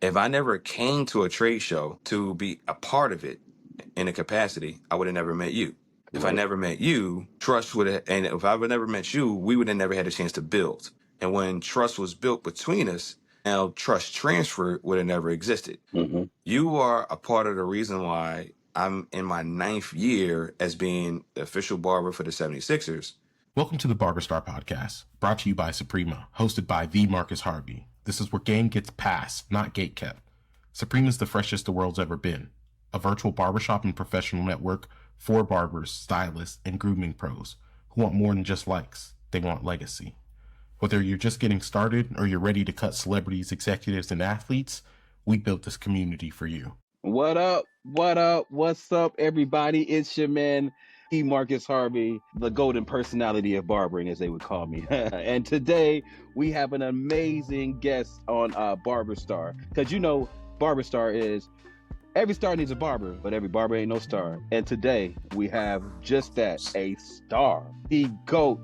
If I never came to a trade show to be a part of it in a capacity, I would have never met you. If I never met you, trust would have, and if I would never met you, we would have never had a chance to build. And when trust was built between us, now trust transfer would have never existed. Mm-hmm. You are a part of the reason why I'm in my 9th year as being the official barber for the 76ers. Welcome to the BarberStar Podcast, brought to you by Suprema, hosted by the Marcus Harvey. This is where game gets passed, not gate kept. Suprema is the freshest the world's ever been. A virtual barbershop and professional network for barbers, stylists, and grooming pros who want more than just likes. They want legacy. Whether you're just getting started or you're ready to cut celebrities, executives, and athletes, we built this community for you. What up? What up? What's up, everybody? It's your man, Marcus Harvey, the golden personality of barbering, as they would call me. And today we have an amazing guest on BarberStar, because you know BarberStar is every star needs a barber, but every barber ain't no star. And today we have just that, a star, the GOAT,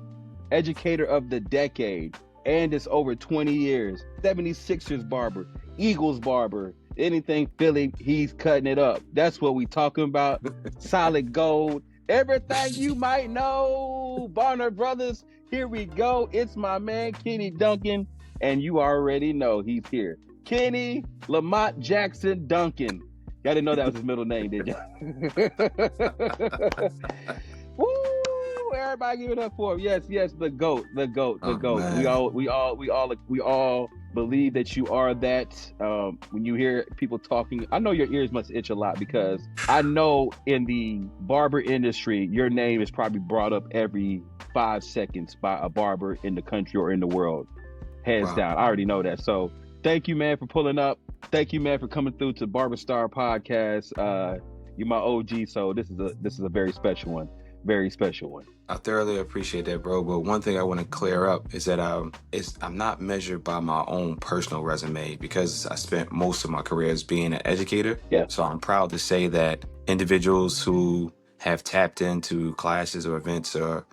educator of the decade, Andis over 20 years, 76ers barber, Eagles barber, anything Philly, he's cutting it up. That's what we talking about. Solid gold. Everything you might know. Barner Brothers, here we go. It's my man, Kenny Duncan, and you already know he's here. Kenny Lamont Jackson Duncan. Y'all didn't know that was his middle name, did you? Woo! Everybody give it up for him. Yes, the GOAT. Man. We all believe that you are that. When you hear people talking, I know your ears must itch a lot, because I know in the barber industry, your name is probably brought up every 5 seconds by a barber in the country or in the world. Hands down. I already know that. So thank you, man, for pulling up. Thank you, man, for coming through to BarberStar Podcast. You're my OG, so this is a very special one. Very special one. I thoroughly appreciate that, bro. But one thing I want to clear up is that I'm not measured by my own personal resume, because I spent most of my career as being an educator. Yeah. So I'm proud to say that individuals who have tapped into classes or events or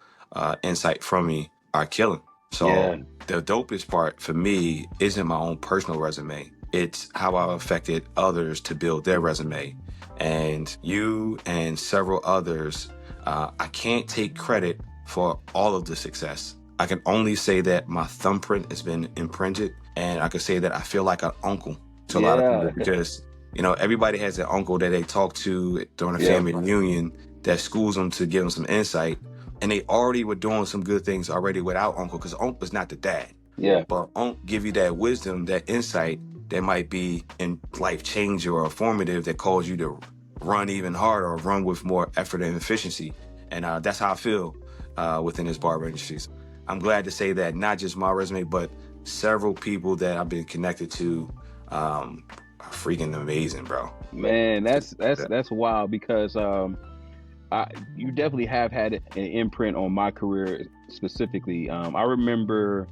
insight from me are killing. So The dopest part for me isn't my own personal resume. It's how I've affected others to build their resume. And you and several others, I can't take credit for all of the success. I can only say that my thumbprint has been imprinted, and I can say that I feel like an uncle to a lot of people, because, you know, everybody has an uncle that they talk to during a family reunion that schools them to give them some insight, and they already were doing some good things already without uncle, because uncle is not the dad. Yeah. But uncle give you that wisdom, that insight that might be in life changer or formative, that calls you to run even harder or run with more effort and efficiency. And that's how I feel within this barber industry. So I'm glad to say that not just my resume, but several people that I've been connected to are freaking amazing, bro. Man, that's wild, because you definitely have had an imprint on my career specifically. I remember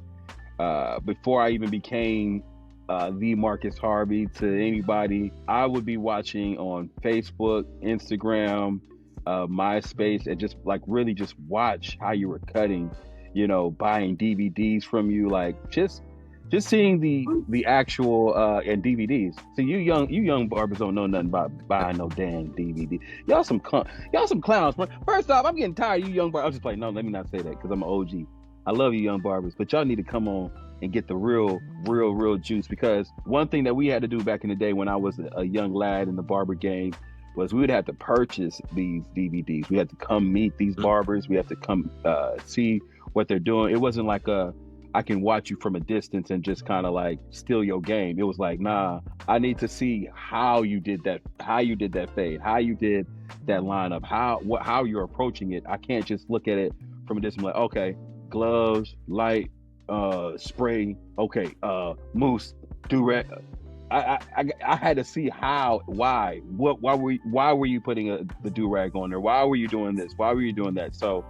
before I even became the Marcus Harvey to anybody, I would be watching on Facebook, Instagram, MySpace, and just like really just watch how you were cutting, you know, buying DVDs from you, like just seeing the actual and DVDs. So you young barbers don't know nothing about buying no damn DVD. Y'all some clowns. First off, I'm getting tired of you young barbers. I'm just playing. No, let me not say that, because I'm an OG. I love you young barbers, but y'all need to come on and get the real juice, because one thing that we had to do back in the day when I was a young lad in the barber game was we would have to purchase these DVDs. We had to come meet these barbers. We had to come see what they're doing. It wasn't like I can watch you from a distance and just kind of like steal your game. It was like, nah, I need to see how you did that fade, how you did that lineup, how you're approaching it. I can't just look at it from a distance like, okay, gloves, light, spray, okay, mousse, do-rag. I had to see why were you putting the do-rag on there? Why were you doing this? Why were you doing that? So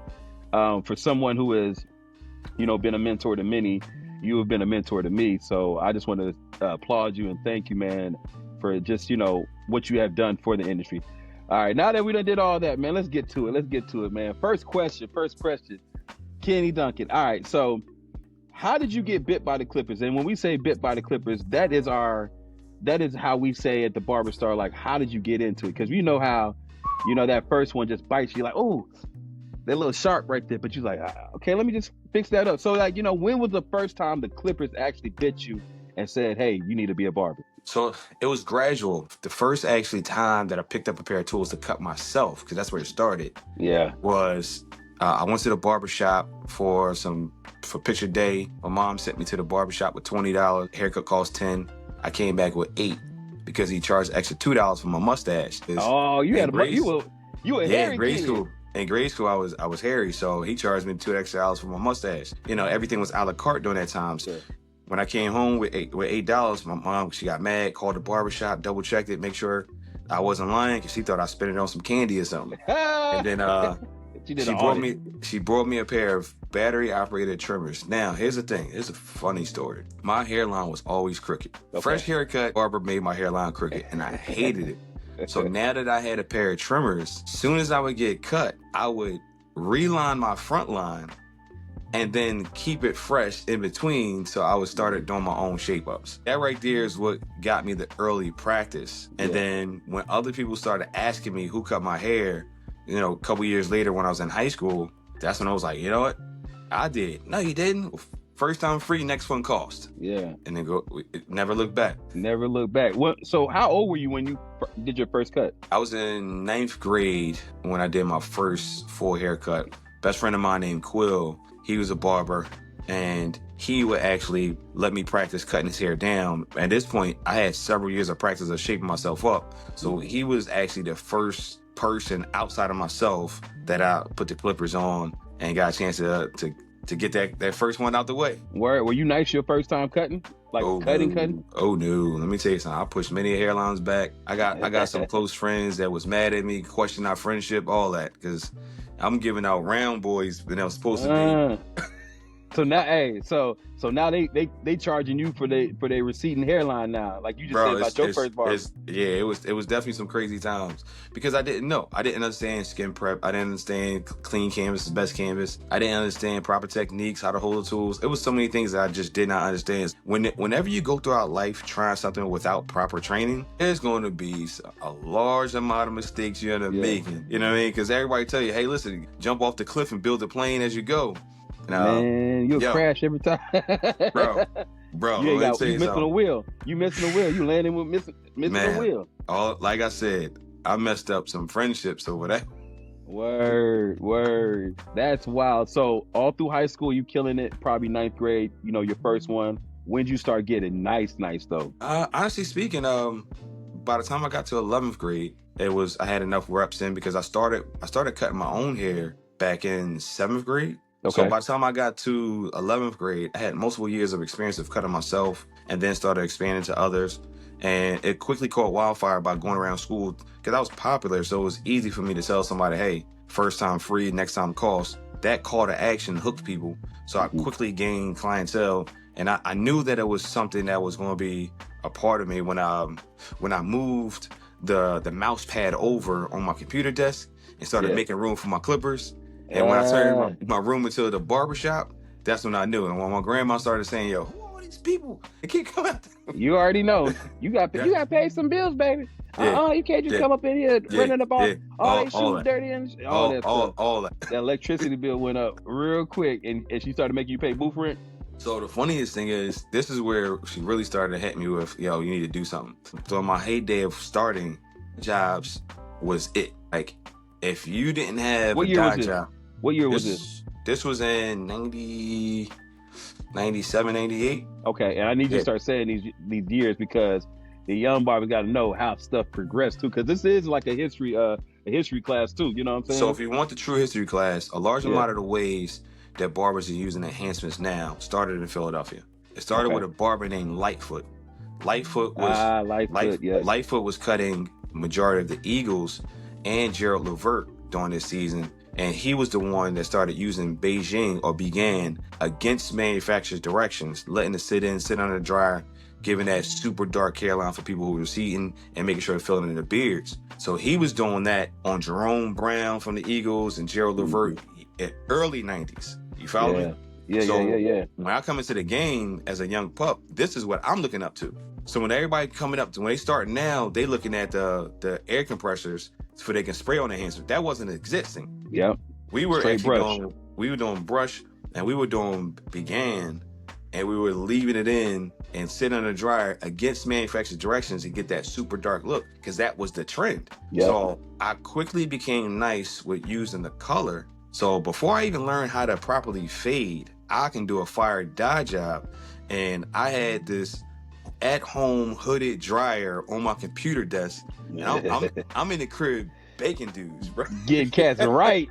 for someone who has, you know, been a mentor to many, you have been a mentor to me. So I just want to applaud you and thank you, man, for just, you know, what you have done for the industry. All right, now that we done did all that, man, let's get to it, man. First question, Kenny Duncan. All right, so how did you get bit by the Clippers? And when we say bit by the Clippers, that is our that is how we say at the BarberStar, like, how did you get into it? Because you know how, that first one just bites you, like, oh, that little sharp right there. But you're like, okay, let me just fix that up. So, like, when was the first time the clippers actually bit you and said, hey, you need to be a barber? So it was gradual. The first actually time that I picked up a pair of tools to cut myself, because that's where it started. Yeah. Was I went to the barbershop for picture day. My mom sent me to the barbershop with $20. Haircut cost $10. I came back with $8 because he charged extra $2 for my mustache. Oh, you had you were hairy grade kid. school. In grade school, I was hairy, so he charged me $2 extra for my mustache. Everything was a la carte during that time. So when I came home with $8, my mom, she got mad, called the barbershop, double checked it, make sure I wasn't lying, because she thought I spent it on some candy or something. And then she brought me a pair of battery operated trimmers. Now, here's the thing. It's a funny story. My hairline was always crooked. Okay. Fresh haircut, barber made my hairline crooked, and I hated it. So now that I had a pair of trimmers, as soon as I would get cut, I would reline my front line and then keep it fresh in between, so I would start doing my own shape-ups. That right there is what got me the early practice. And then when other people started asking me who cut my hair, a couple years later when I was in high school, that's when I was like, you know what? I did. No, you didn't. First time free, next one cost. Yeah. And then never look back. Never look back. So how old were you when you did your first cut? I was in 9th grade when I did my first full haircut. Best friend of mine named Quill, he was a barber, and he would actually let me practice cutting his hair down. At this point, I had several years of practice of shaping myself up. So he was actually the first person outside of myself that I put the clippers on and got a chance to get that first one out the way. Were you nice your first time cutting? Like cutting? Oh no, let me tell you something. I pushed many hairlines back. I got some close friends that was mad at me, questioning our friendship, all that, because I'm giving out round boys when I was supposed to be. So now, so now they charging you for their receding hairline now, like you just said about your first barber. It was definitely some crazy times, because I didn't know. I didn't understand skin prep. I didn't understand clean canvas is best canvas. I didn't understand proper techniques, how to hold the tools. It was so many things that I just did not understand. Whenever you go throughout life trying something without proper training, there's going to be a large amount of mistakes you end up making. You know what I mean? Because everybody tell you, hey, listen, jump off the cliff and build a plane as you go. Man, you'll crash every time. bro, you missing a wheel. You missing a wheel. You landing with missing a wheel. Like I said, I messed up some friendships over that. Word. That's wild. So all through high school, you killing it. Probably 9th grade. Your first one. When'd you start getting nice though? Honestly speaking, by the time I got to 11th grade, I had enough reps in, because I started cutting my own hair back in 7th grade. Okay. So by the time I got to 11th grade, I had multiple years of experience of cutting myself, and then started expanding to others. And it quickly caught wildfire by going around school, because I was popular. So it was easy for me to tell somebody, hey, first time free, next time cost. That call to action hooked people. So I quickly gained clientele. And I knew that it was something that was going to be a part of me when I moved the mouse pad over on my computer desk and started making room for my clippers. And when I turned my room into the barbershop, that's when I knew. And when my grandma started saying, yo, who are all these people? They can't come out. You already know. You got to pay some bills, baby. You can't just come up in here running up all they shoes dirty and all that stuff. All that. The electricity bill went up real quick, and she started making you pay booth rent. So the funniest thing is, this is where she really started to hit me with, yo, you need to do something. So my heyday of starting jobs was it. Like, if you didn't have a job. What year was this? This was in 97, 98. Okay, and I need you to start saying these years, because the young barbers got to know how stuff progressed too, because this is like a history class too. You know what I'm saying? So if you want the true history class, a large amount of the ways that barbers are using enhancements now started in Philadelphia. It started with a barber named Lightfoot. Lightfoot was cutting majority of the Eagles and Gerald Levert during this season. And he was the one that started using began against manufacturer's directions, letting it sit under the dryer, giving that super dark hairline for people who were receding, and making sure it filled in the beards. So he was doing that on Jerome Brown from the Eagles and Gerald Levert at early 90s. You follow me? Yeah. When I come into the game as a young pup, this is what I'm looking up to. So when everybody coming up to when they start now, they looking at the air compressors so they can spray on their hands. That wasn't existing. Yep. We were Straight actually brush. doing brush, and we were doing began, and we were leaving it in and sitting on the dryer against manufacturer directions to get that super dark look, because that was the trend. Yep. So I quickly became nice with using the color. So before I even learned how to properly fade, I can do a fire dye job. And I had this at-home hooded dryer on my computer desk. And I'm in the crib baking dudes, bro. Getting cats right.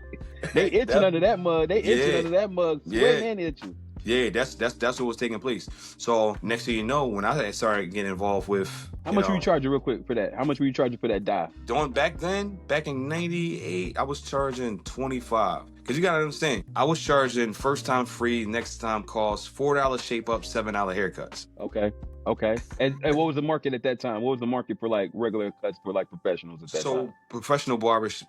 They itching under that mug. They itching under that mug. Sweating and itching. Yeah, that's what was taking place. So next thing you know, when I started getting involved with how much were you charging real quick for that? How much were you charging for that dye? Back in '98, I was charging $25. Because you gotta understand, I was charging first time free, next time cost, $4 shape up, $7 haircuts. Okay. And what was the market at that time? What was the market for like regular cuts for like professionals at that time? So professional barbers,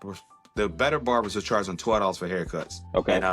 the better barbers are charging $12 for haircuts. Okay. And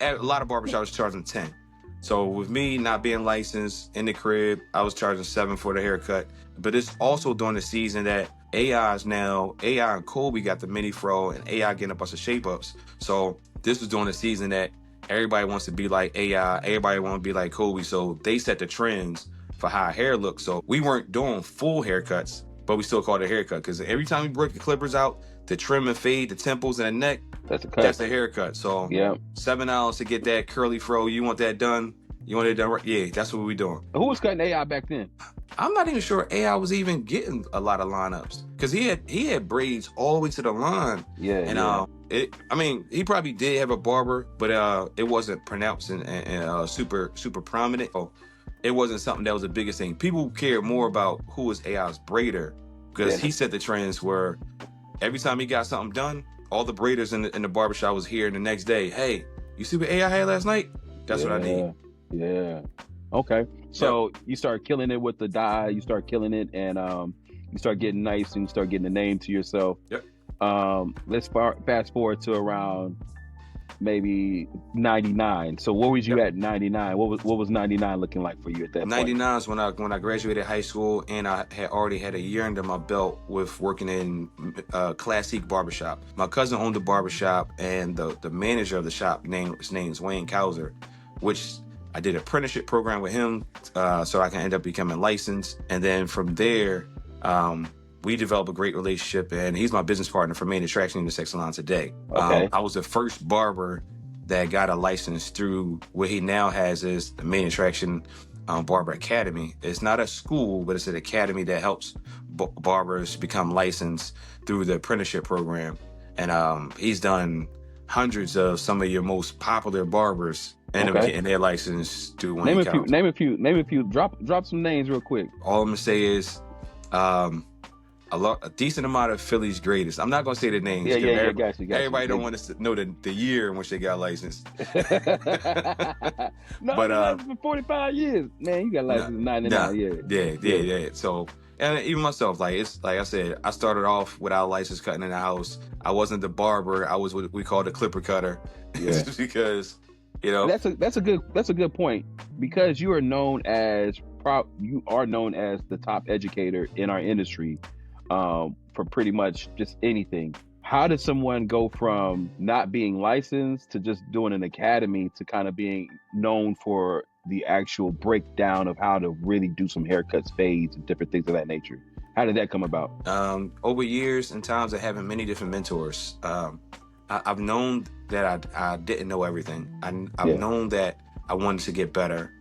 a lot of barbershops was charging $10. So with me not being licensed in the crib, I was charging $7 for the haircut. But it's also during the season that AI and Kobe got the mini fro, and AI getting a bunch of shape ups. So this was during the season that everybody wants to be like AI, everybody want to be like Kobe. So they set the trends for how hair looks. So we weren't doing full haircuts, but we still called it a haircut, because every time we break the clippers out, the trim and fade, the temples and the neck, that's a cut. That's a haircut. So yeah, $7 to get that curly fro. You want that done? You want it done right? Yeah, that's what we doing. Who was cutting AI back then? I'm not even sure AI was even getting a lot of lineups, because he had braids all the way to the line. Yeah. And he probably did have a barber, but it wasn't pronounced and super prominent. So it wasn't something that was the biggest thing. People cared more about who was AI's braider, because he set the trends where every time he got something done, all the braiders in the barbershop was here, and the next day, hey, you see what AI had last night? That's what I need. Yeah. Okay. So you start killing it with the dye, you start killing it, and you start getting nice, and you start getting a name to yourself. Yep. Let's fast forward to around maybe 99. So where was you at 99? What was 99 looking like for you at that point? 99 is when I graduated high school, and I had already had a year under my belt with working in classic barbershop. My cousin owned the barbershop, and the manager of the shop, his name's Wayne Kauser, which I did an apprenticeship program with him so I can end up becoming licensed. And then from there, we developed a great relationship, and he's my business partner for Main Attraction Unisex Salon today. Okay. I was the first barber that got a license through what he now has is the Main Attraction Barber Academy. It's not a school, but it's an academy that helps barbers become licensed through the apprenticeship program. And he's done hundreds of some of your most popular barbers and getting their license through Wayne Kauser. Name a few. Drop some names real quick. All I'm gonna say is a decent amount of Philly's greatest. I'm not gonna say the names. Yeah, got you. Everybody don't want to know the year in which they got licensed. But for 45 years, man, you got licensed in 99. Yeah. So, and even myself, like I said, I started off without license cutting in the house. I wasn't the barber. I was what we call the clipper cutter. Yeah. Because that's a good point, because you are known as the top educator in our industry for pretty much just anything. How did someone go from not being licensed to just doing an academy to kind of being known for the actual breakdown of how to really do some haircuts, fades, and different things of that nature? How did that come about? Over years and times of having many different mentors, I've known that I didn't know everything. I've known that I wanted to get better.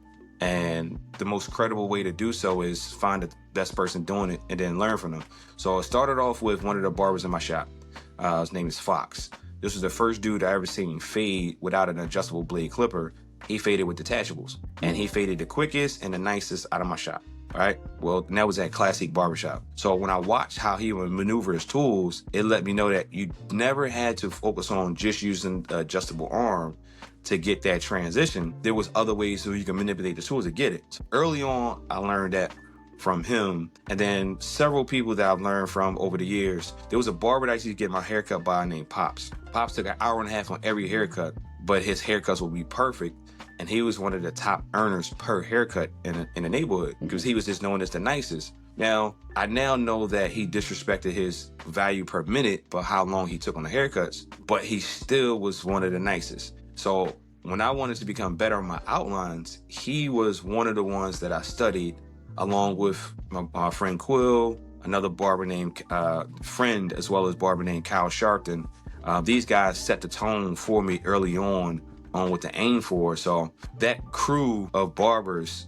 And the most credible way to do so is find the best person doing it and then learn from them. So I started off with one of the barbers in my shop. His name is Fox. This was the first dude I ever seen fade without an adjustable blade clipper. He faded with detachables, and he faded the quickest and the nicest out of my shop. All right. Well, and that was at Classic Barbershop. So when I watched how he would maneuver his tools, it let me know that you never had to focus on just using the adjustable arm to get that transition. There was other ways so you can manipulate the tools to get it. So early on, I learned that from him, and then several people that I've learned from over the years. There was a barber that I used to get my haircut by named Pops. Pops took an hour and a half on every haircut, but his haircuts would be perfect. and he was one of the top earners per haircut in the neighborhood because he was just known as the nicest. Now, I now know that he disrespected his value per minute for how long he took on the haircuts, but he still was one of the nicest. So when I wanted to become better on my outlines, he was one of the ones that I studied along with my friend Quill, another barber named friend, as well as barber named Kyle Sharpton. These guys set the tone for me early on what to aim for. So that crew of barbers,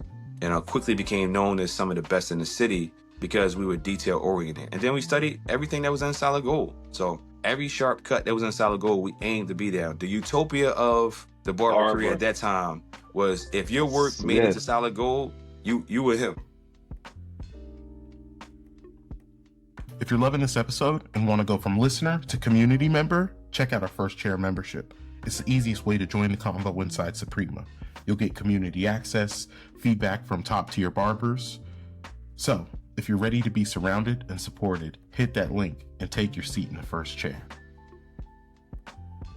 quickly became known as some of the best in the city because we were detail oriented. And then we studied everything that was in solid gold. So every sharp cut that was in solid gold, we aimed to be there. The utopia of the barber career at that time was if your work made it to solid gold, you were him. If you're loving this episode and want to go from listener to community member, check out our First Chair membership. It's the easiest way to join the combo inside Suprema. You'll get community access, feedback from top-tier barbers. So, if you're ready to be surrounded and supported, hit that link and take your seat in the first chair.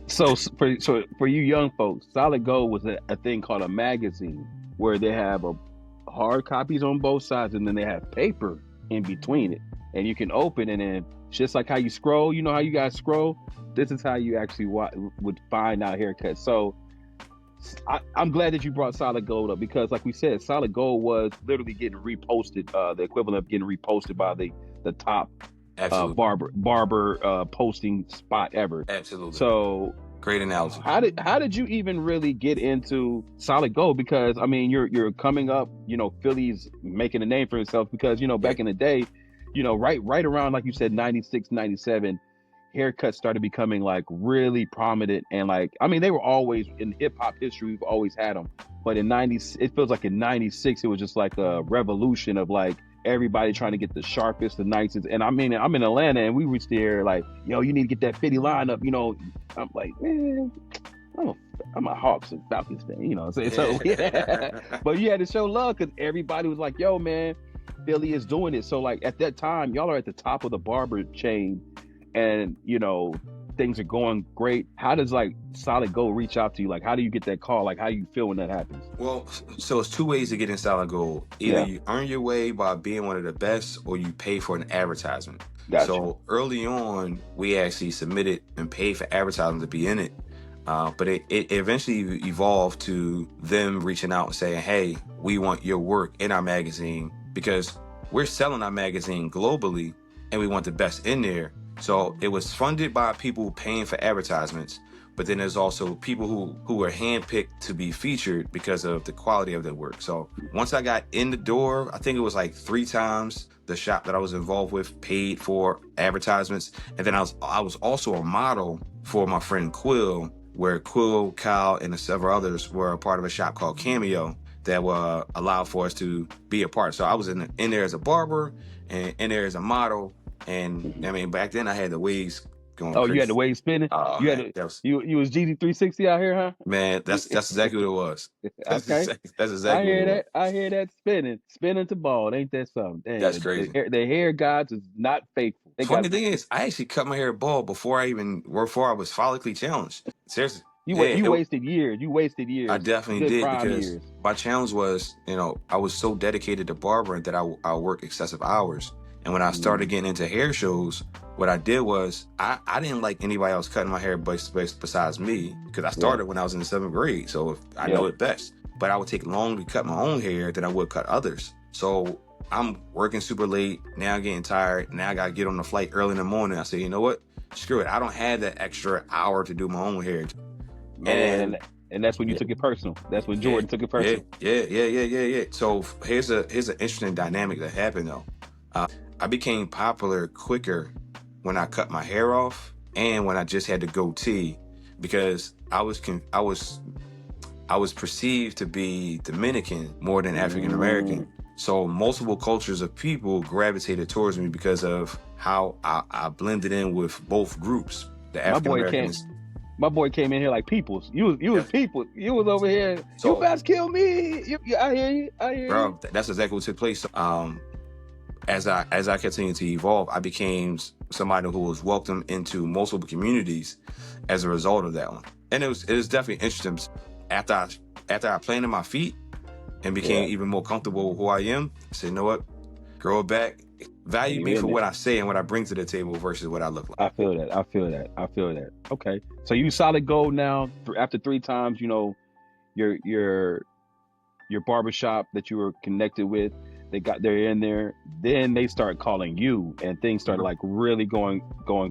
So for you young folks, Solid Gold was a thing called a magazine where they have hard copies on both sides and then they have paper in between it. And you can open and then just like how you scroll, you know how you guys scroll? This is how you actually would find out haircuts. So I'm glad that you brought Solid Gold up because like we said, Solid Gold was literally getting reposted, the equivalent of getting reposted by the top barber posting spot ever. Absolutely. So great analogy. How did you even really get into Solid Gold? Because I mean, you're coming up, Philly's making a name for himself because, back in the day, right around, like you said, 96, 97, haircuts started becoming like really prominent. And like, I mean, they were always in hip hop history. We've always had them. But it feels like in 96, it was just like a revolution of like everybody trying to get the sharpest, the nicest. And I mean, I'm in Atlanta and we reached there like, you need to get that 50 lineup. I'm like, man, I'm a Hawks and Falcons fan, So yeah. But you had to show love because everybody was like, yo, man, Philly is doing it. So like at that time, y'all are at the top of the barber chain and, things are going great. How does like Solid Gold reach out to you? Like, how do you get that call? Like, how do you feel when that happens? Well, so it's two ways to get in Solid Gold. Either you earn your way by being one of the best or you pay for an advertisement. Gotcha. So early on, we actually submitted and paid for advertising to be in it. But it eventually evolved to them reaching out and saying, hey, we want your work in our magazine because we're selling our magazine globally and we want the best in there. So it was funded by people paying for advertisements, but then there's also people who were handpicked to be featured because of the quality of their work. So once I got in the door, I think it was like 3 times the shop that I was involved with paid for advertisements. And then I was also a model for my friend Quill, where Quill, Kyle, and several others were a part of a shop called Cameo that were allowed for us to be a part. So I was in there as a barber and in there as a model. And I mean, back then I had the waves going. Oh, crazy. You had the waves spinning. You was GZ360 out here, huh? Man, that's exactly what it was. Okay, that's exactly. I hear that spinning to ball. Ain't that something? Damn, that's crazy. The hair gods is not faithful. Funny thing is, I actually cut my hair bald before I was follically challenged. Seriously. You wasted years. You wasted years. I definitely did because my challenge was, I was so dedicated to barbering that I work excessive hours. And when I started getting into hair shows, what I did was I didn't like anybody else cutting my hair besides me because I started when I was in the 7th grade. So I know it best. But I would take longer to cut my own hair than I would cut others. So I'm working super late. Now I'm getting tired. Now I got to get on the flight early in the morning. I say, you know what? Screw it. I don't have that extra hour to do my own hair. And that's when you took it personal. That's when Jordan took it personal. Yeah. So here's an interesting dynamic that happened though. I became popular quicker when I cut my hair off and when I just had the goatee because I was perceived to be Dominican more than African American. So multiple cultures of people gravitated towards me because of how I blended in with both groups. The African Americans. My boy came in here like peoples. You was people. You was over here. So, you guys kill me. I hear you. Bro, that's exactly what took place. As I continued to evolve, I became somebody who was welcomed into multiple communities as a result of that one. And it was definitely interesting. After after I planted my feet and became even more comfortable with who I am, I said, you know what? Grow it back. Value me for what I say and what I bring to the table versus what I look like. I feel that. Okay. So you solid gold now after 3 times, you know, your barbershop that you were connected with, they're in there, then they start calling you and things started like really going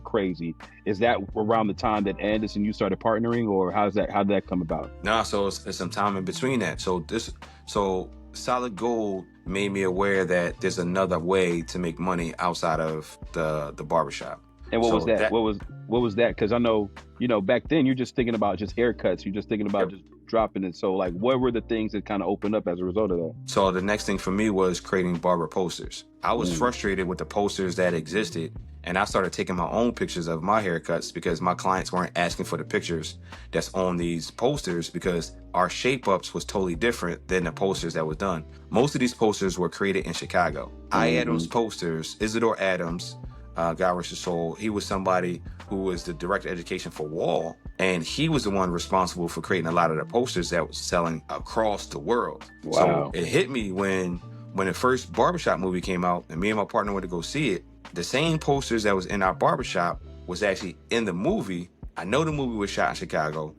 crazy. Is that around the time that Andis and you started partnering, or how did that come about? No, so it's some time in between that. So Solid Gold made me aware that there's another way to make money outside of the barbershop. And what was that? What was that? Because I know, you know, back then you're just thinking about just haircuts. You're just thinking about just dropping it. So like, what were the things that kind of opened up as a result of that? So the next thing for me was creating barber posters. I was frustrated with the posters that existed, and I started taking my own pictures of my haircuts because my clients weren't asking for the pictures that's on these posters because our shape ups was totally different than the posters that was done. Most of these posters were created in Chicago. I Adams posters, Isidore Adams, God rest his soul, he was somebody who was the director of education for Wall, and he was the one responsible for creating a lot of the posters that was selling across the world. Wow. So it hit me when the first barbershop movie came out and me and my partner went to go see it. The same posters that was in our barbershop was actually in the movie. I know the movie was shot in Chicago,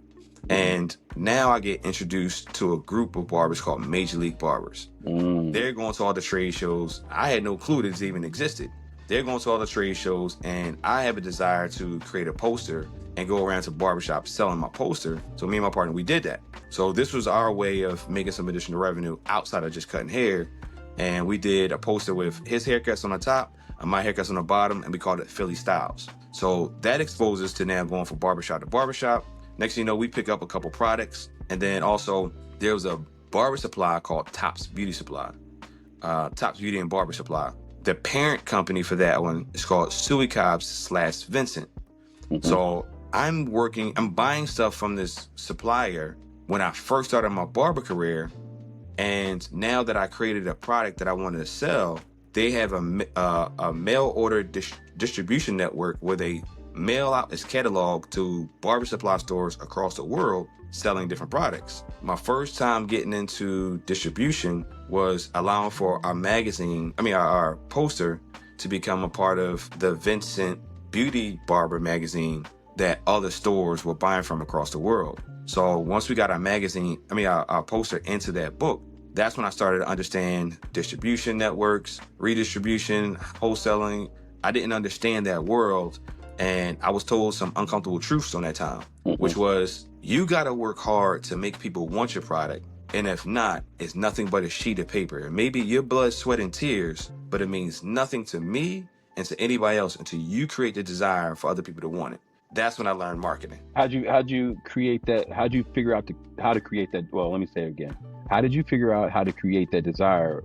and now I get introduced to a group of barbers called Major League Barbers. They're going to all the trade shows. I had no clue this even existed. They're going to all the trade shows, and I have a desire to create a poster and go around to barbershops selling my poster. So me and my partner, we did that. So this was our way of making some additional revenue outside of just cutting hair. And we did a poster with his haircuts on the top and my haircuts on the bottom, and we called it Philly Styles. So that exposes us to now going from barbershop to barbershop. Next thing you know, we pick up a couple products. And then also there was a barber supply called Tops Beauty Supply, Tops Beauty and Barber Supply. The parent company for that one is called Suey Cobbs / Vincent. So I'm buying stuff from this supplier when I first started my barber career. And now that I created a product that I wanted to sell, they have a mail order distribution network where they mail out its catalog to barber supply stores across the world selling different products. My first time getting into distribution was allowing for our poster to become a part of the Vincent Beauty Barber magazine that other stores were buying from across the world. So once we got our poster into that book, that's when I started to understand distribution networks, redistribution, wholesaling. I didn't understand that world, and I was told some uncomfortable truths on that time, which was, you gotta work hard to make people want your product, and if not, it's nothing but a sheet of paper. It may be your blood, sweat, and tears, but it means nothing to me and to anybody else until you create the desire for other people to want it. That's when I learned marketing. How'd you create that? How'd you figure out how to create that? Well, let me say it again. How did you figure out how to create that desire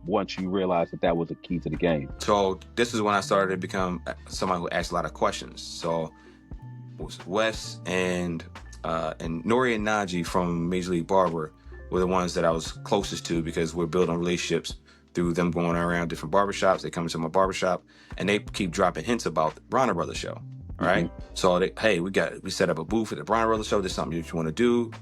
once you realized that was a key to the game? So this is when I started to become somebody who asked a lot of questions. So it was Wes and Nori and Najee from Major League Barber were the ones that I was closest to because we're building relationships through them going around different barbershops. They come into my barbershop and they keep dropping hints about the Bronner Brothers show. All right. So we set up a booth at the Bronner Brothers show. There's something that you want to do.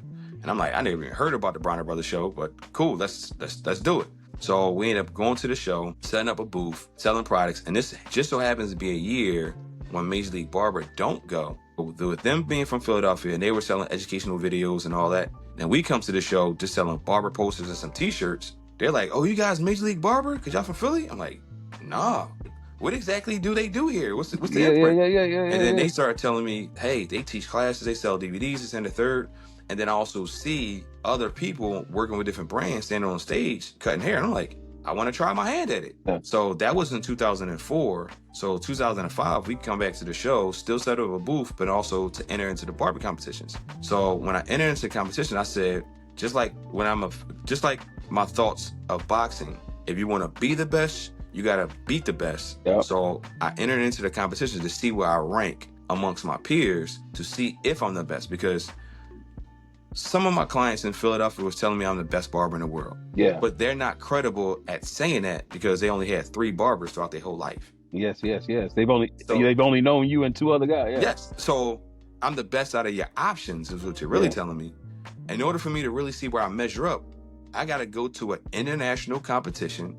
And I'm like, I never even heard about the Bronner Brothers show, but cool, let's do it. So we ended up going to the show, setting up a booth, selling products, and this just so happens to be a year when Major League Barber don't go. With them being from Philadelphia, and they were selling educational videos and all that, and we come to the show just selling barber posters and some t-shirts. They're like, oh, you guys Major League Barber? Because y'all from Philly? I'm like, nah. What exactly do they do here? What's the Yeah. And then they started telling me, hey, they teach classes, they sell DVDs, this and the third. And then I also see other people working with different brands standing on stage cutting hair. And I'm like, I want to try my hand at it. Yeah. So that was in 2004. So 2005, we come back to the show, still set up a booth, but also to enter into the barber competitions. So when I entered into the competition, I said, just like my thoughts of boxing, if you want to be the best, you got to beat the best. Yep. So I entered into the competition to see where I rank amongst my peers to see if I'm the best, because some of my clients in Philadelphia was telling me I'm the best barber in the world. Yeah. But they're not credible at saying that because they only had 3 barbers throughout their whole life. Yes. They've only known you and 2 other guys. Yeah. Yes. So I'm the best out of your options is what you're really telling me. in order for me to really see where I measure up, I got to go to an international competition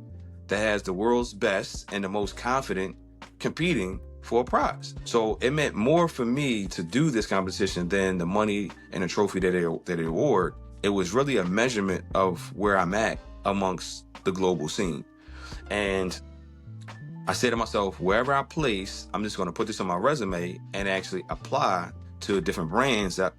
that has the world's best and the most confident competing for a prize. So it meant more for me to do this competition than the money and the trophy that they award. It was really a measurement of where I'm at amongst the global scene. And I said to myself, wherever I place, I'm just going to put this on my resume and actually apply to different brands that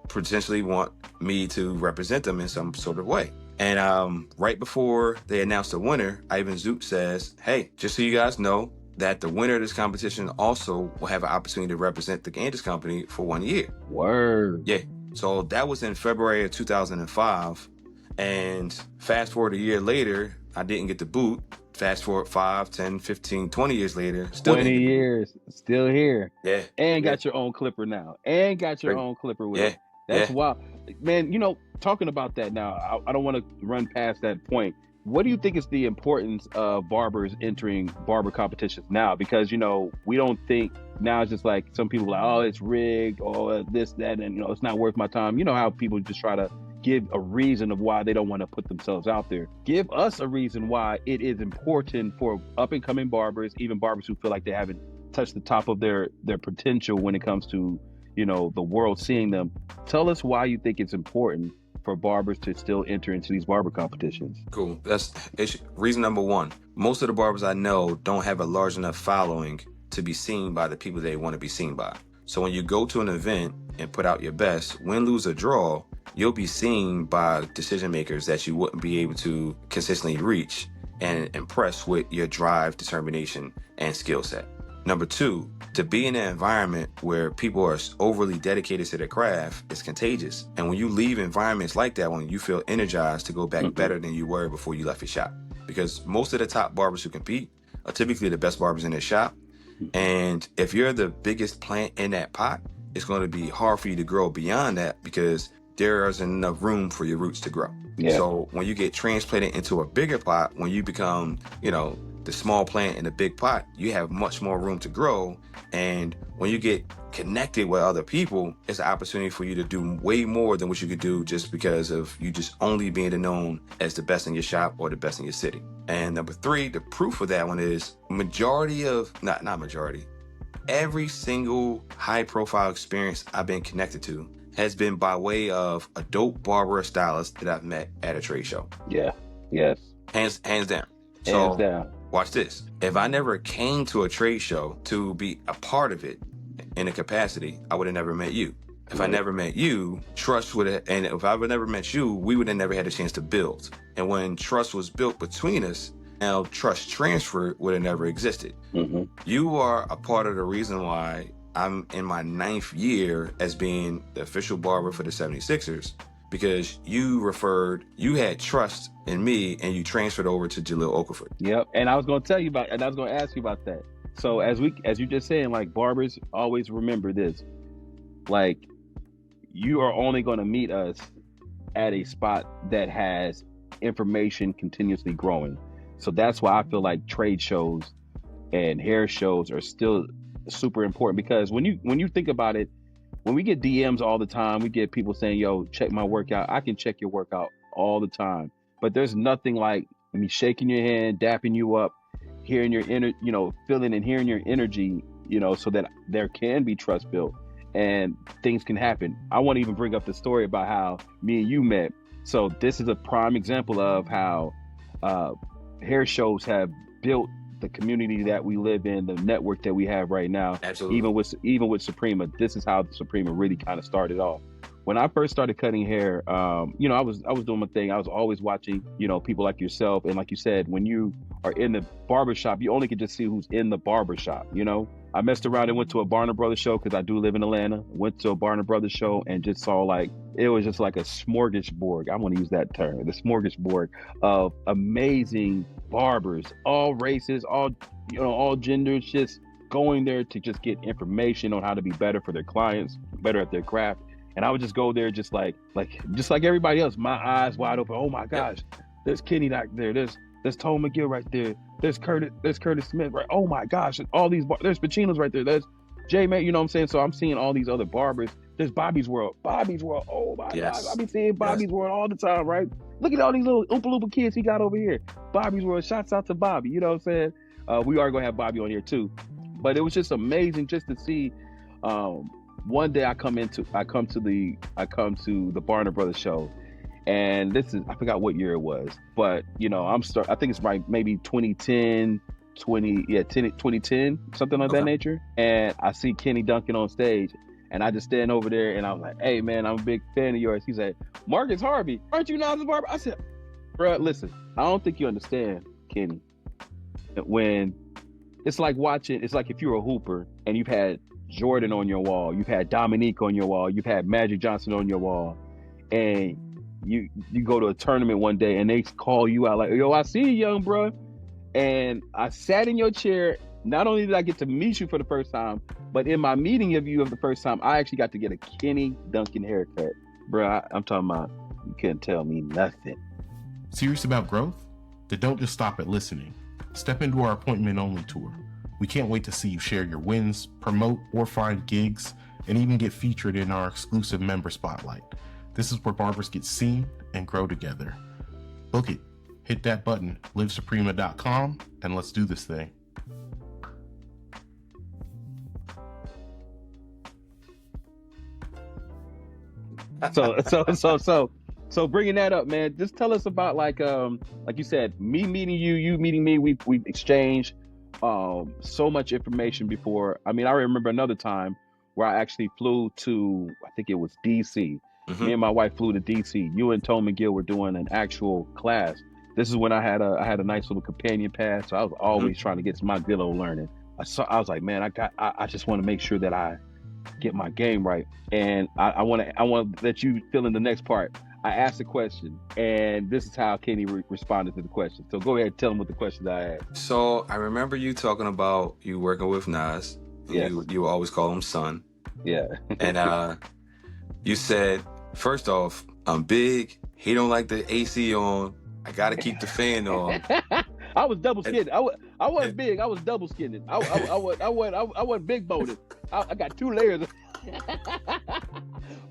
potentially want me to represent them in some sort of way. And right before they announced the winner, Ivan Zoot says, hey, just so you guys know that the winner of this competition also will have an opportunity to represent the Andis company for 1 year. Word. Yeah. So that was in February of 2005. And fast forward a year later, I didn't get the boot. Fast forward 5, 10, 15, 20 years later. Still 20 years, still here. Yeah. And got your own clipper now. And got your own clipper with it. That's wild. Man, you know, talking about that now, I don't want to run past that point. What do you think is the importance of barbers entering barber competitions now? Because, you know, we don't think now it's just like some people are like, oh, it's rigged, or this, that, and, you know, it's not worth my time. You know how people just try to give a reason of why they don't want to put themselves out there. Give us a reason why it is important for up and coming barbers, even barbers who feel like they haven't touched the top of their potential when it comes to, you know, the world seeing them. Tell us why you think it's important for barbers to still enter into these barber competitions. Cool. It's reason number one. Most of the barbers I know don't have a large enough following to be seen by the people they want to be seen by. So when you go to an event and put out your best, win, lose, or draw, you'll be seen by decision makers that you wouldn't be able to consistently reach and impress with your drive, determination, and skill set. Number two, to be in an environment where people are overly dedicated to their craft is contagious. And when you leave environments like that one, you feel energized to go back better than you were before you left your shop. Because most of the top barbers who compete are typically the best barbers in their shop. And if you're the biggest plant in that pot, it's going to be hard for you to grow beyond that because there isn't enough room for your roots to grow. Yeah. So when you get transplanted into a bigger pot, when you become, you know, the small plant in the big pot, you have much more room to grow. And when you get connected with other people, it's an opportunity for you to do way more than what you could do just because of you just only being known as the best in your shop or the best in your city. And number three, the proof of that one is every single high profile experience I've been connected to has been by way of a dope barber or stylist that I've met at a trade show. Yeah. Yes. Hands down. Hands down. Watch this. If I never came to a trade show to be a part of it in a capacity, I would have never met you. If I never met you, trust would have, and if I would never met you, we would have never had a chance to build. And when trust was built between us, now trust transfer would have never existed. Mm-hmm. You are a part of the reason why I'm in my 9th year as being the official barber for the 76ers, because you had trust in me and you transferred over to Jalil Okafor. Yep. And I was going to tell you about, and I was going to ask you about that. So as you just saying, like, barbers always remember this, like, you are only going to meet us at a spot that has information continuously growing. So that's why I feel like trade shows and hair shows are still super important, because when you think about it, when we get DMs all the time, we get people saying, yo, check my workout. I can check your workout all the time. But there's nothing like me shaking your hand, dapping you up, hearing your feeling and hearing your energy, so that there can be trust built and things can happen. I want to even bring up the story about how me and you met. So this is a prime example of how hair shows have built the community that we live in, the network that we have right now. Absolutely. Even with Suprema, this is how Suprema really kind of started off. When I first started cutting hair, I was doing my thing. I was always watching, people like yourself. And like you said, when you are in the barbershop, you only can just see who's in the barbershop, I messed around and went to a Barber Brothers show because I do live in Atlanta. Went to a Barber Brothers show and just saw it was just like a smorgasbord. I want to use that term, the smorgasbord of amazing barbers, all races, all genders, just going there to just get information on how to be better for their clients, better at their craft. And I would just go there just like everybody else, my eyes wide open. Oh my gosh, there's Kenny back there. There's Tom McGill right there. There's Curtis Smith, right? Oh my gosh, all these there's Pacino's right there. There's J Man, you know what I'm saying? So I'm seeing all these other barbers there's Bobby's World. Bobby's World. Oh my Yes. God. I be seeing Bobby's World all the time, right? Look at all these little Oompa Loompa kids he got over here. Bobby's World. Shouts out to Bobby. You know what I'm saying? We are gonna have Bobby on here too. But it was just amazing just to see. One day I come to the Barner Brothers show, and this is, I forgot what year it was, but you know, I think it's maybe 2010, something like that nature. And I see Kenny Duncan on stage, and I just stand over there and I was like, hey man, I'm a big fan of yours. He said, Marcus Harvey, aren't you Nas's barber? I said, bro, listen, I don't think you understand, Kenny. When it's like if you're a hooper and you've had Jordan on your wall, you've had Dominique on your wall, you've had Magic Johnson on your wall, and you go to a tournament one day and they call you out like, yo, I see you, young bro. And I sat in your chair. Not only did I get to meet you for the first time, but in my meeting of you of the first time, I actually got to get a Kenny Duncan haircut. Bro, I'm talking about, you couldn't tell me nothing. Serious about growth? Then don't just stop at listening. Step into our appointment-only tour. We can't wait to see you share your wins, promote or find gigs, and even get featured in our exclusive member spotlight. This is where barbers get seen and grow together. Book it. Hit that button, livesuprema.com, and let's do this thing. So bringing that up, man, just tell us about like you said, me meeting you, you meeting me. We exchanged so much information before. I mean, I remember another time where I actually flew to, I think it was DC. Mm-hmm. Me and my wife flew to DC. You and Tom McGill were doing an actual class. This is when I had a nice little companion pass. So I was always trying to get my good old learning. I was like, man, I just want to make sure that I get my game right. And I want to let you fill in the next part. I asked a question, and this is how Kenny responded to the question. So go ahead and tell him what the question I asked. So I remember you talking about you working with Nas. Yes. You always call him son. Yeah. And you said, first off, I'm big. He don't like the AC on. I got to keep the fan on. I was double skinned. I wasn't big. I was double skinned. I wasn't big boned. I got two layers.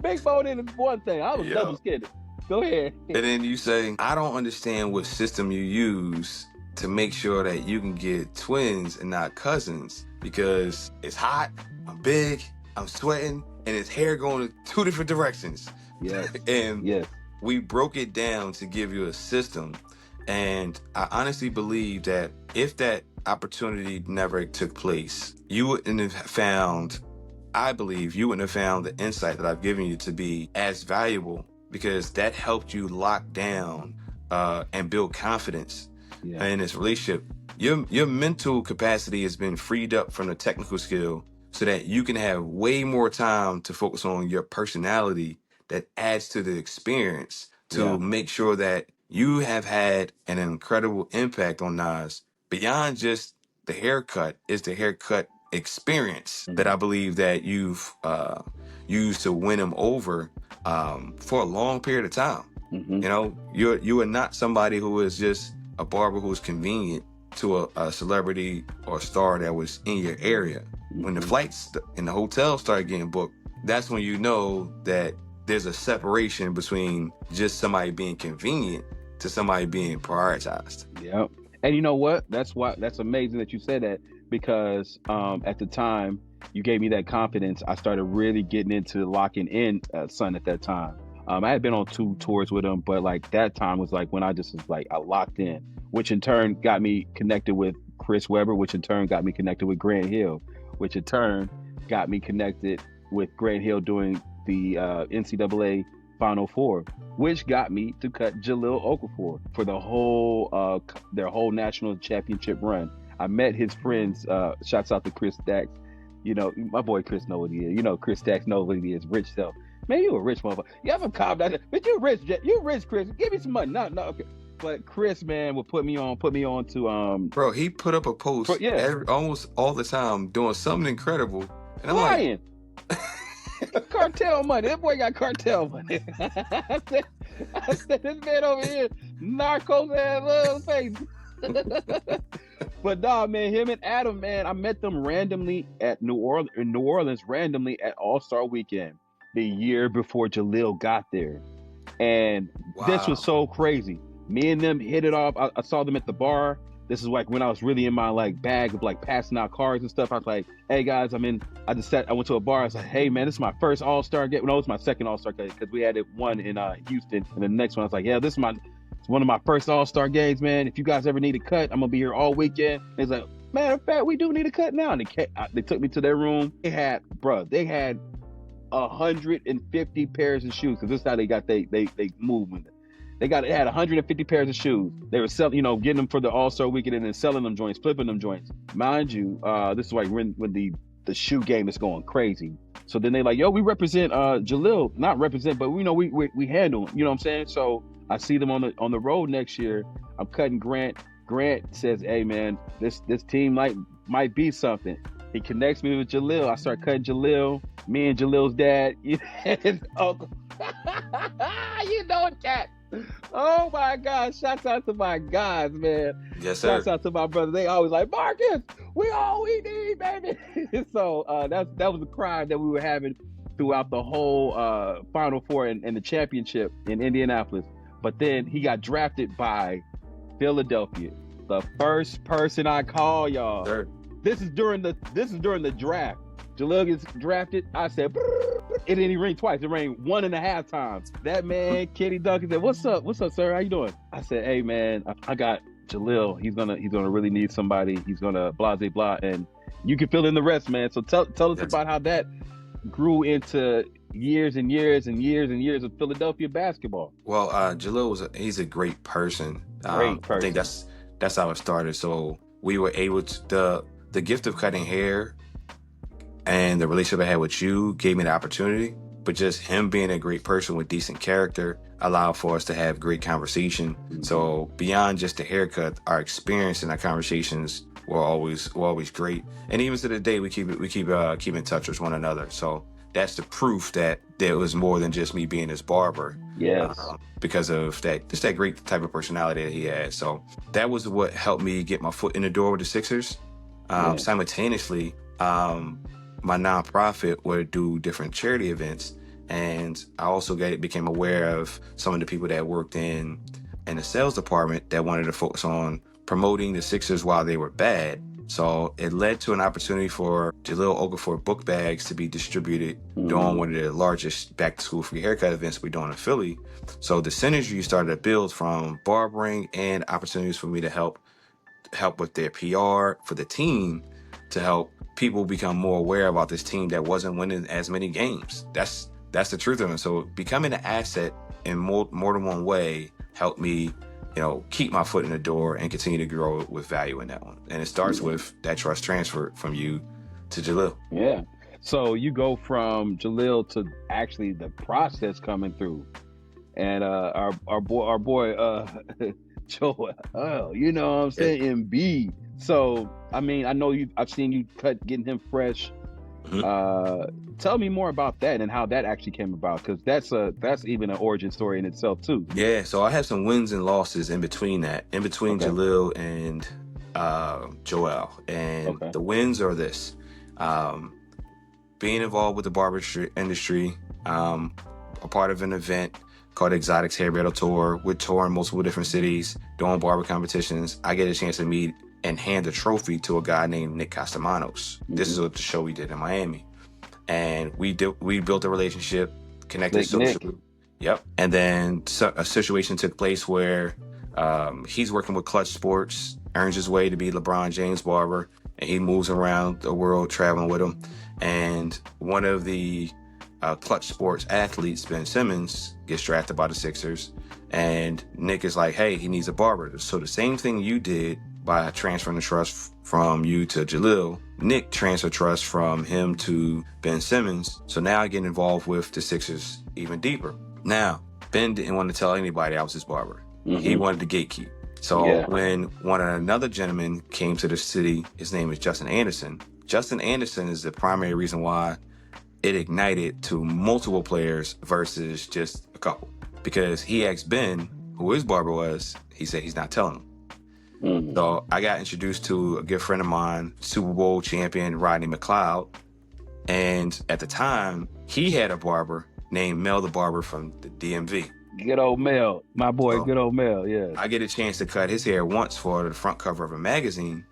Big boned is one thing. I was double skinned. Go ahead. And then you say, I don't understand what system you use to make sure that you can get twins and not cousins, because it's hot, I'm big, I'm sweating, and his hair going in two different directions. Yes. And we broke it down to give you a system. And I honestly believe that if that opportunity never took place, you wouldn't have found, I believe you wouldn't have found the insight that I've given you to be as valuable, because that helped you lock down and build confidence in this relationship. Your mental capacity has been freed up from the technical skill so that you can have way more time to focus on your personality that adds to the experience to make sure that you have had an incredible impact on Nas beyond just the haircut. It's the haircut experience that I believe that you've used to win him over for a long period of time. Mm-hmm. You know, you are not somebody who is just a barber who's convenient to a celebrity or star that was in your area. Mm-hmm. When the flights and the hotels started getting booked, that's when you know that there's a separation between just somebody being convenient to somebody being prioritized. Yep. And you know what? That's amazing that you said that, because at the time you gave me that confidence. I started really getting into locking in Son at that time. I had been on 2 tours with him, but like that time was like when I just was like, I locked in, which in turn got me connected with Chris Webber, which in turn got me connected with Grant Hill, which in turn got me connected with Grant Hill doing the NCAA Final Four, which got me to cut Jahlil Okafor for the whole their whole national championship run. I met his friends. Shouts out to Chris Stacks. You know, my boy Chris knows what he is. You know, Chris Stacks knows what he is. Rich self. Man, you a rich motherfucker. You haven't calmed down, but you rich. You rich, Chris. Give me some money. No, okay. But Chris, man, would put me on to Bro, he put up a post almost all the time doing something incredible, and I'm lying. Cartel money. That boy got cartel money. I said, this man over here, narcos ass little face. But nah, man, him and Adam, man, I met them randomly at New Orleans, randomly at All-Star Weekend. the year before Jalil got there. And this was so crazy. Me and them hit it off. I saw them at the bar. This is like when I was really in my like bag of like passing out cards and stuff. I was like, hey guys, I went to a bar. I was like, hey man, this is my first All-Star game. No, it's my second All-Star game because we had it one in Houston. And the next one, I was like, yeah, it's one of my first All-Star games, man. If you guys ever need a cut, I'm gonna be here all weekend. And he's like, matter of fact, we do need a cut now. And they took me to their room. They had 150 pairs of shoes, because this is how they got they movement. They had 150 pairs of shoes. They were selling, getting them for the All-Star weekend and then selling them joints, flipping them joints. Mind you, this is like when the shoe game is going crazy. So then they like, yo, we represent Jalil, not represent, but we handle him, you know what I'm saying? So I see them on the road next year. I'm cutting Grant. Grant says, hey man, this team might be something. He connects me with Jalil. I start cutting Jalil. Me and Jalil's dad, his uncle. You know that. Oh my God! Shouts out to my guys, man. Yes, sir. Shouts out to my brother. They always like, Marcus, we all we need, baby. So that was the cry that we were having throughout the whole Final Four and the championship in Indianapolis. But then he got drafted by Philadelphia. The first person I call, y'all. Sir. This is during the draft. Jalil gets drafted. I said, it didn't even ring twice. It rang 1.5 times. That man, Kenny Duncan, said, "What's up, sir? How you doing?" I said, "Hey, man, I got Jalil. He's gonna really need somebody. He's gonna blah blah blah." And you can fill in the rest, man. So tell us about how that grew into years and years and years and years of Philadelphia basketball. Well, Jalil he's a great person. I think that's how it started. So we were able to the gift of cutting hair. And the relationship I had with you gave me the opportunity, but just him being a great person with decent character allowed for us to have great conversation. Mm-hmm. So beyond just the haircut, our experience and our conversations were always great. And even to the day, we keep in touch with one another. So that's the proof that there was more than just me being his barber. Yes. Because of that great type of personality that he had. So that was what helped me get my foot in the door with the Sixers. Simultaneously, my nonprofit would do different charity events, and I also became aware of some of the people that worked in the sales department that wanted to focus on promoting the Sixers while they were bad. So it led to an opportunity for Jalil Okafor book bags to be distributed during one of the largest back-to-school free haircut events we're doing in Philly. So the synergy started to build from barbering and opportunities for me to help with their PR for the team, to help people become more aware about this team that wasn't winning as many games. That's the truth of it. So becoming an asset in more than one way helped me, keep my foot in the door and continue to grow with value in that one. And it starts with that trust transfer from you to Jalil. Yeah. So you go from Jalil to actually the process coming through, and our boy Joel, you know what I'm saying, Embiid. So, I mean, I know I've seen you getting him fresh. Mm-hmm. Tell me more about that and how that actually came about, because that's even an origin story in itself too. Yeah, so I have some wins and losses in between Jalil and Joel. And the wins are this. Being involved with the barber industry, a part of an event called Exotics Hair Battle Tour. We're touring multiple different cities, doing barber competitions. I get a chance to meet and hand a trophy to a guy named Nick Costamanos. Mm-hmm. This is what the show we did in Miami. And we built a relationship, connected socially. Yep. And then a situation took place where he's working with Clutch Sports, earns his way to be LeBron James' barber, and he moves around the world traveling with him. And one of the Clutch Sports athletes, Ben Simmons, gets drafted by the Sixers. And Nick is like, hey, he needs a barber. So the same thing you did by transferring the trust from you to Jalil, Nick transferred trust from him to Ben Simmons. So now I get involved with the Sixers even deeper. Now, Ben didn't want to tell anybody I was his barber. Mm-hmm. He wanted to gatekeep. So when another gentleman came to the city, his name is Justin Anderson. Justin Anderson is the primary reason why it ignited to multiple players versus just a couple. Because he asked Ben who his barber was. He said he's not telling him. Mm-hmm. So I got introduced to a good friend of mine, Super Bowl champion Rodney McLeod, And at the time, he had a barber named Mel the Barber from the DMV. Good old Mel, my boy, so, good old Mel, yeah. I get a chance to cut his hair once for the front cover of a magazine.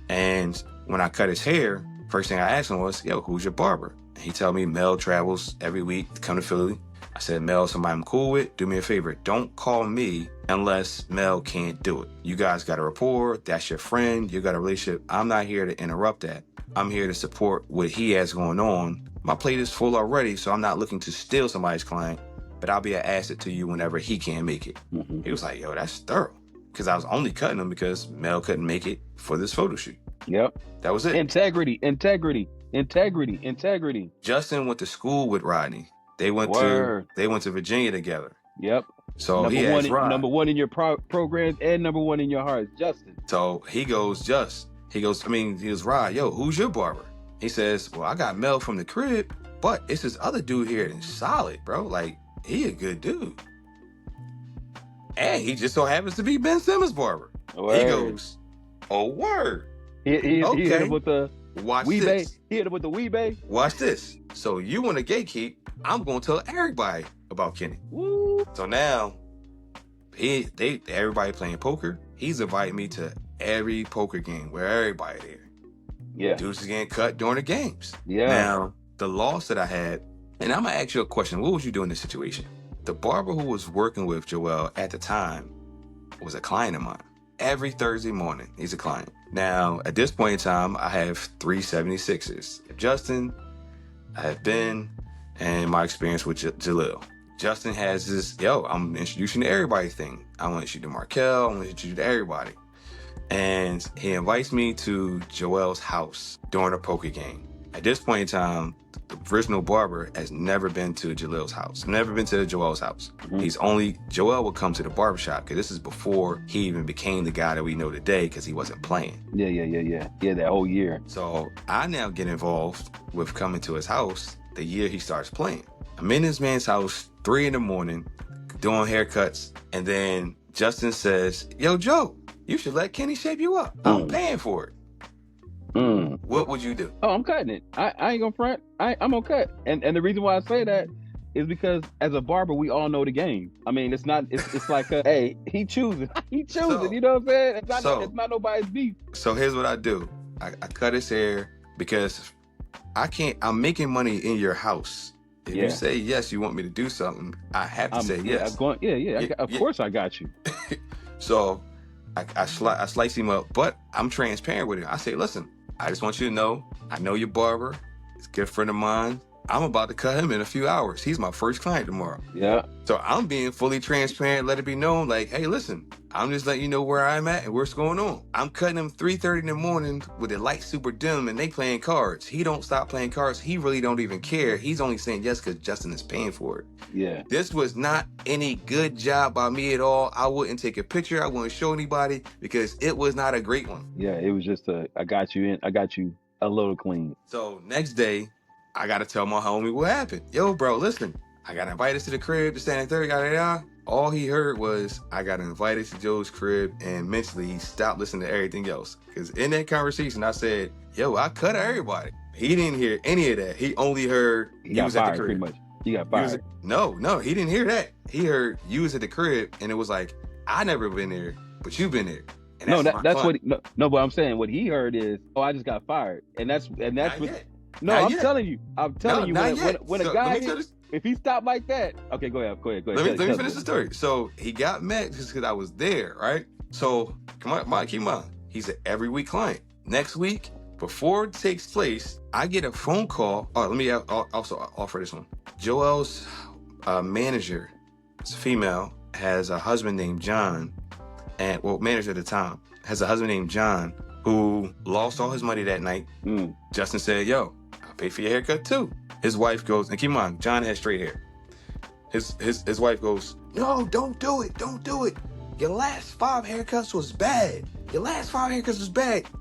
And when I cut his hair, first thing I asked him was, yo, who's your barber? And he told me Mel travels every week to come to Philly. I said, Mel, somebody I'm cool with, do me a favor. Don't call me unless Mel can't do it. You guys got a rapport. That's your friend. You got a relationship. I'm not here to interrupt that. I'm here to support what he has going on. My plate is full already, so I'm not looking to steal somebody's client, but I'll be an asset to you whenever he can't make it. Mm-hmm. He was like, yo, that's thorough. Because I was only cutting him because Mel couldn't make it for this photo shoot. Yep. That was it. Integrity. Justin went to school with Rodney. They went to Virginia together. Yep. So number one in your program and number one in your heart, Justin. So he goes, Rod, yo, who's your barber? He says, well, I got Mel from the crib, but it's this other dude here that's solid, bro. Like, he a good dude. And he just so happens to be Ben Simmons' barber. Word. He goes, oh, word. He hit him with the Watch this. He hit him with the Weebay. Watch this. So you want to gatekeep, I'm going to tell everybody about Kenny. Woo. So now, everybody playing poker. He's inviting me to every poker game where everybody there. Yeah. Dudes is getting cut during the games. Yeah. Now, the loss that I had, and I'm going to ask you a question. What would you do in this situation? The barber who was working with Joel at the time was a client of mine. Every Thursday morning, he's a client. Now, at this point in time, I have 3 76ers. Justin, I have Ben, and my experience with Jalil. Justin has this, I'm introducing to everybody thing. I want to introduce you to Markel. I want to introduce you to everybody. And he invites me to Joel's house during a poker game. At this point in time, the original barber has never been to Jalil's house, never been to Joel's house. Mm-hmm. Joel would come to the barbershop because this is before he even became the guy that we know today because he wasn't playing. Yeah, that whole year. So I now get involved with coming to his house the year he starts playing. I'm in this man's house 3 a.m, doing haircuts, and then Justin says, yo, Joe, you should let Kenny shape you up. I'm paying for it. What would you do? Oh, I'm cutting it. I ain't gonna front. I'm gonna cut. And the reason why I say that is because as a barber, we all know the game. I mean, it's like, hey, he choosing. You know what I'm saying? It's not nobody's beef. So here's what I do. I cut his hair because I'm making money in your house. If you say yes, you want me to do something, I have to say yes. Of course I got you. So I slice him up, but I'm transparent with him. I say, listen, I just want you to know, I know your barber. He's a good friend of mine. I'm about to cut him in a few hours. He's my first client tomorrow. Yeah. So I'm being fully transparent, let it be known, like, hey, listen, I'm just letting you know where I'm at and what's going on. I'm cutting him 3:30 in the morning with the light super dim and they playing cards. He don't stop playing cards. He really don't even care. He's only saying yes because Justin is paying for it. Yeah. This was not any good job by me at all. I wouldn't take a picture. I wouldn't show anybody because it was not a great one. Yeah, it was just I got you a little clean. So next day, I got to tell my homie what happened. Yo, bro, listen, I got invited to the crib to stand at 30. All he heard was I got invited to Joe's crib, and mentally he stopped listening to everything else. Because in that conversation, I said, yo, I cut everybody. He didn't hear any of that. He only heard you was at the crib. Pretty much. You got fired. No, he didn't hear that. He heard you was at the crib, and it was like, I never been there, but you've been there. And that's what. No, but I'm saying what he heard is, oh, I just got fired, and that's what. No, I'm telling you. When a guy, if he stopped like that, okay, go ahead. Let me finish the story. So he got mad just because I was there, right? So come on, Mike, keep in mind, he's an every week client. Next week, before it takes place, I get a phone call. Oh, let me also offer this one. Joel's manager, it's a female, has a husband named John, manager at the time, has a husband named John who lost all his money that night. Justin said, yo, I'll pay for your haircut too. His wife goes, and keep in mind, John has straight hair. His wife goes, no, don't do it. Your last 5 haircuts was bad.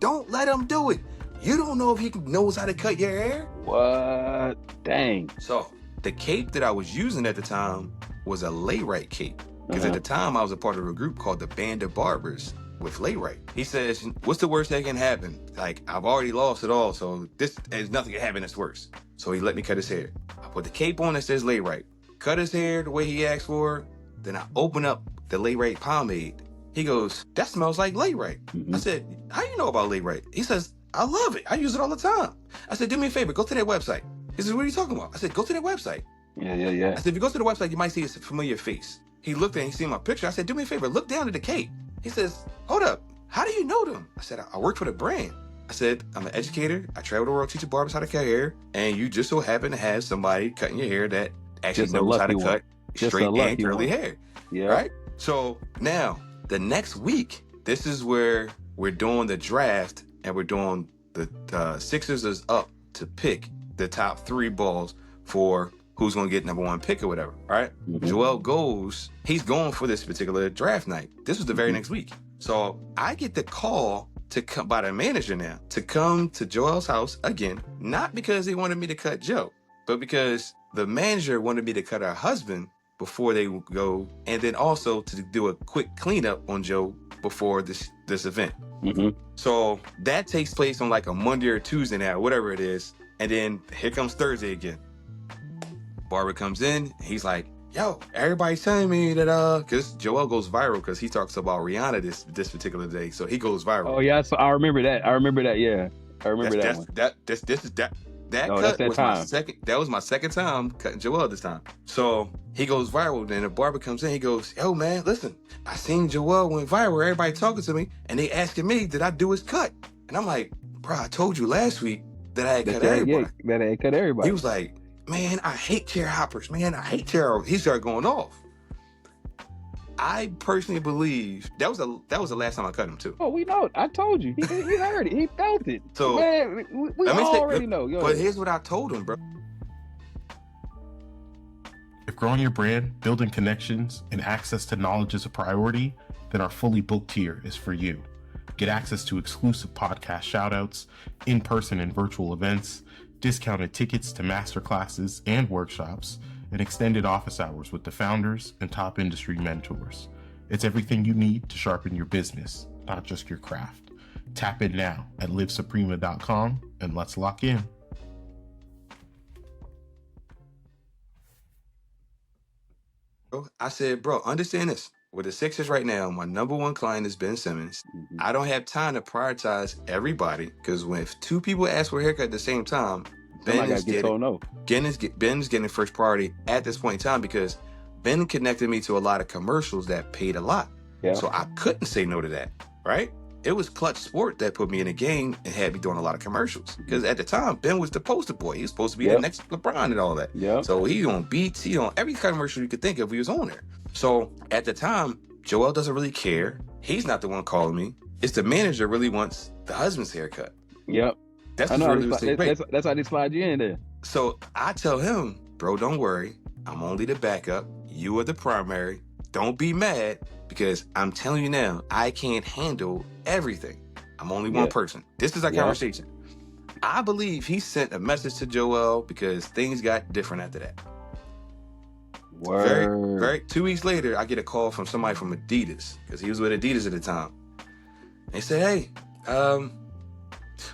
Don't let him do it. You don't know if he knows how to cut your hair. What? Dang. So the cape that I was using at the time was a lay-right cape. Because at the time I was a part of a group called the Band of Barbers with lay-right. He says, what's the worst that can happen? Like, I've already lost it all, so there's nothing can happen that's worse. So he let me cut his hair. I put the cape on that says lay right. Cut his hair the way he asked for. Then I open up the lay right pomade. He goes, that smells like lay right. Mm-hmm. I said, how you know about lay right? He says, I love it. I use it all the time. I said, do me a favor, go to that website. He says, what are you talking about? I said, go to that website. Yeah. I said, if you go to the website, you might see a familiar face. He looked at it, he seen my picture. I said, do me a favor, look down at the cape. He says, hold up, how do you know them? I said, I work for the brand. I said, I'm an educator. I travel the world teaching barbers how to cut hair. And you just so happen to have somebody cutting your hair that actually knows how to cut straight and curly hair. Yeah. Right? So now, the next week, this is where we're doing the draft and we're doing the Sixers is up to pick the top 3 balls for who's going to get number 1 pick or whatever, right? Mm-hmm. Joel he's going for this particular draft night. This was the very next week. So I get the call to come by the manager now to come to Joel's house again, not because they wanted me to cut Joe, but because the manager wanted me to cut her husband before they go, and then also to do a quick cleanup on Joe before this event. Mm-hmm. So that takes place on like a Monday or Tuesday now, whatever it is. And then here comes Thursday again. Barber comes in, he's like, yo, everybody's telling me that because Joel goes viral because he talks about Rihanna this particular day, so he goes viral. Oh yeah, so I remember that. Yeah, I remember that one. That cut was my second. That was my second time cutting Joel this time. So he goes viral. Then the barber comes in. He goes, yo man, listen, I seen Joel went viral. Everybody talking to me, and they asking me, did I do his cut? And I'm like, bro, I told you last week that I had cut everybody. Yeah, that I had cut everybody. He was like, man, I hate chair hoppers, man. I hate chair. He started going off. I personally believe that was the last time I cut him too. Oh, we know. I told you. He heard it. He felt it. So man, we already know. But here's what I told him, bro. If growing your brand, building connections, and access to knowledge is a priority, then our fully booked tier is for you. Get access to exclusive podcast shoutouts, in-person and virtual events, discounted tickets to masterclasses and workshops, and extended office hours with the founders and top industry mentors. It's everything you need to sharpen your business, not just your craft. Tap in now at livesuprema.com and let's lock in. I said, bro, understand this. With the Sixers right now, my number 1 client is Ben Simmons. Mm-hmm. I don't have time to prioritize everybody because when 2 people ask for a haircut at the same time, Ben's getting first priority at this point in time because Ben connected me to a lot of commercials that paid a lot. Yeah. So I couldn't say no to that, right? It was Clutch Sport that put me in the game and had me doing a lot of commercials. Because at the time, Ben was the poster boy. He was supposed to be the next LeBron and all that. Yeah. So he on beats, he on every commercial you could think of, he was on there. So at the time, Joel doesn't really care. He's not the one calling me. It's the manager really wants the husband's haircut. Yep. That's how they slide you in there. So I tell him, bro, don't worry. I'm only the backup. You are the primary. Don't be mad because I'm telling you now, I can't handle everything. I'm only one person. This is our conversation. I believe he sent a message to Joel because things got different after that. Word. 2 weeks later, I get a call from somebody from Adidas because he was with Adidas at the time. They said, hey,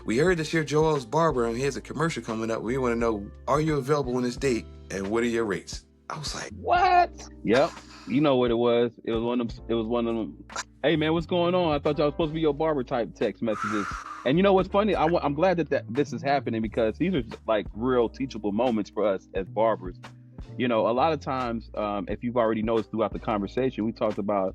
we heard this year Joel's barber and he has a commercial coming up. We want to know, are you available on this date and what are your rates? I was like, what? Yep. You know what it was. It was one of them. Hey man, what's going on? I thought y'all was supposed to be your barber type text messages. And you know what's funny? I'm glad that this is happening because these are like real teachable moments for us as barbers. You know, a lot of times, if you've already noticed throughout the conversation, we talked about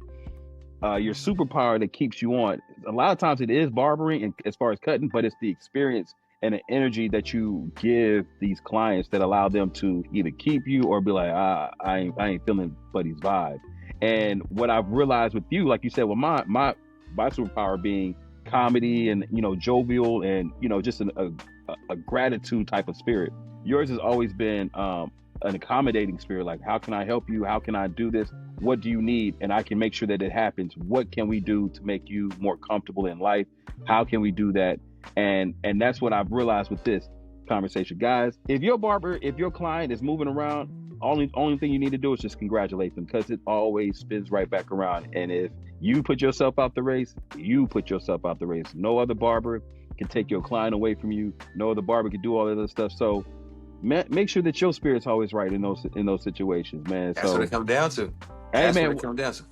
your superpower that keeps you on. A lot of times it is barbering and as far as cutting, but it's the experience and the energy that you give these clients that allow them to either keep you or be like, I ain't feeling Buddy's vibe. And what I've realized with you, like you said, well, my superpower being comedy and, you know, jovial and, you know, just a gratitude type of spirit. Yours has always been an accommodating spirit. Like, how can I help you? How can I do this? What do you need? And I can make sure that it happens. What can we do to make you more comfortable in life? How can we do that? And that's what I've realized with this conversation. Guys, if your client is moving around, only thing you need to do is just congratulate them because it always spins right back around. And if you put yourself out the race, you put yourself out the race. No other barber can take your client away from you. No other barber can do all that other stuff. So make sure that your spirit's always right in those situations, man. That's what it comes down to. Hey, man, what it comes down to.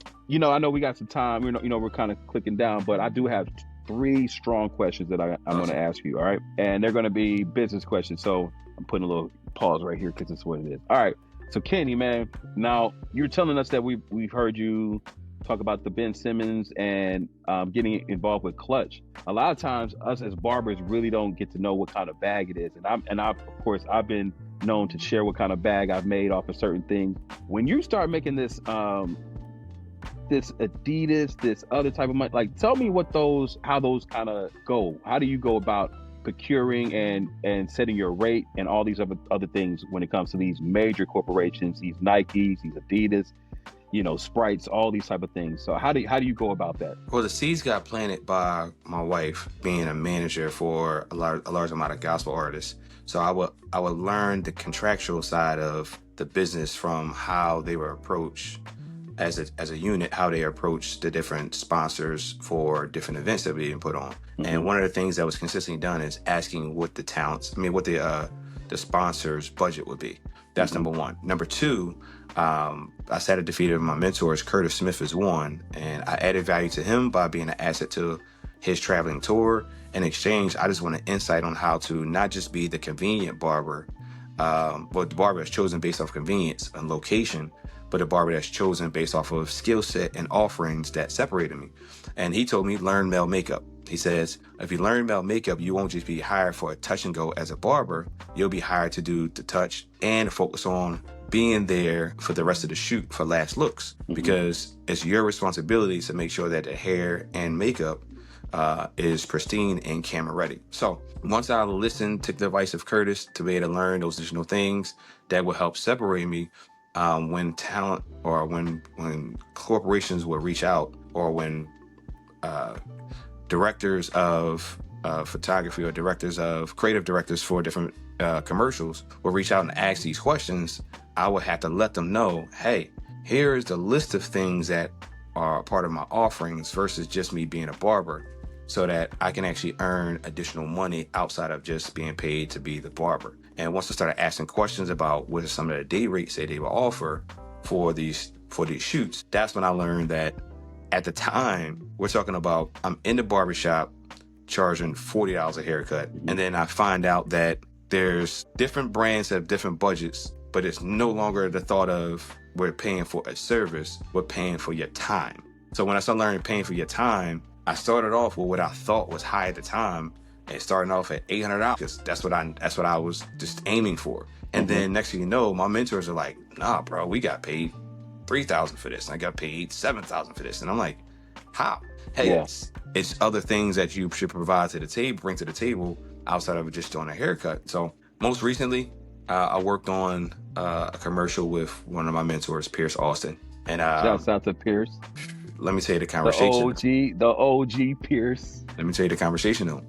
I know we got some time. We're kind of clicking down, but I do have 3 strong questions that I'm going to ask you. All right, and they're going to be business questions. So I'm putting a little pause right here because it's what it is. All right. So Kenny, man, now you're telling us that we've heard you talk about the Ben Simmons and getting involved with clutch. A lot of times, us as barbers really don't get to know what kind of bag it is, and of course I've been known to share what kind of bag I've made off of certain things. When you start making this this Adidas, this other type of money, like tell me how those kind of go. How do you go about procuring and setting your rate and all these other things when it comes to these major corporations, these Nikes, these Adidas, Sprites, all these type of things. So how do you go about that? Well, the seeds got planted by my wife being a manager for a large amount of gospel artists. So I would learn the contractual side of the business from how they were approached as a unit, how they approach the different sponsors for different events that we being put on. Mm-hmm. And one of the things that was consistently done is asking what the sponsors' budget would be. That's mm-hmm. number one. Number two, I sat at the feet of my mentors. Curtis Smith is one, and I added value to him by being an asset to his traveling tour. In exchange, I just want an insight on how to not just be the convenient barber, but the barber that's chosen based off convenience and location, but a barber that's chosen based off of skill set and offerings that separated me. And he told me, learn male makeup. He says, if you learn male makeup, you won't just be hired for a touch and go as a barber. You'll be hired to do the touch and focus on being there for the rest of the shoot for last looks, mm-hmm. because it's your responsibility to make sure that the hair and makeup is pristine and camera ready. So once I listened to the advice of Curtis to be able to learn those additional things that will help separate me, when talent or when corporations will reach out, or when directors of photography or creative directors for different commercials will reach out and ask these questions, I would have to let them know, hey, here is the list of things that are part of my offerings versus just me being a barber, so that I can actually earn additional money outside of just being paid to be the barber. And once I started asking questions about what are some of the day rates that they will offer for these shoots, that's when I learned that at the time, we're talking about, I'm in the barbershop charging $40 a haircut. And then I find out that there's different brands that have different budgets, but it's no longer the thought of we're paying for a service, we're paying for your time. So when I started learning paying for your time, I started off with what I thought was high at the time, and starting off at $800, because that's what I was just aiming for. And mm-hmm. then next thing you know, my mentors are like, nah, bro, we got paid $3,000 for this, and I got paid $7,000 for this. And I'm like, how? Hey, yeah. It's other things that you should provide to the table, bring to the table outside of just doing a haircut. So most recently, I worked on a commercial with one of my mentors, Pierce Austin. And shouts out to Pierce. Let me tell you the conversation. The OG Pierce. Let me tell you the conversation though.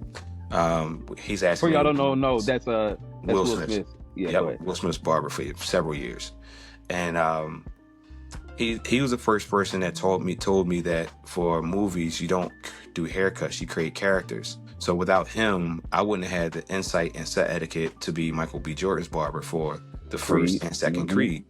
He's asking. For y'all don't know, that's Will Smith. Yeah, yep, Will Smith's barber for several years, and he was the first person that told me that for movies you don't do haircuts, you create characters. So without him, I wouldn't have had the insight and set etiquette to be Michael B. Jordan's barber for the first and second mm-hmm. Creed,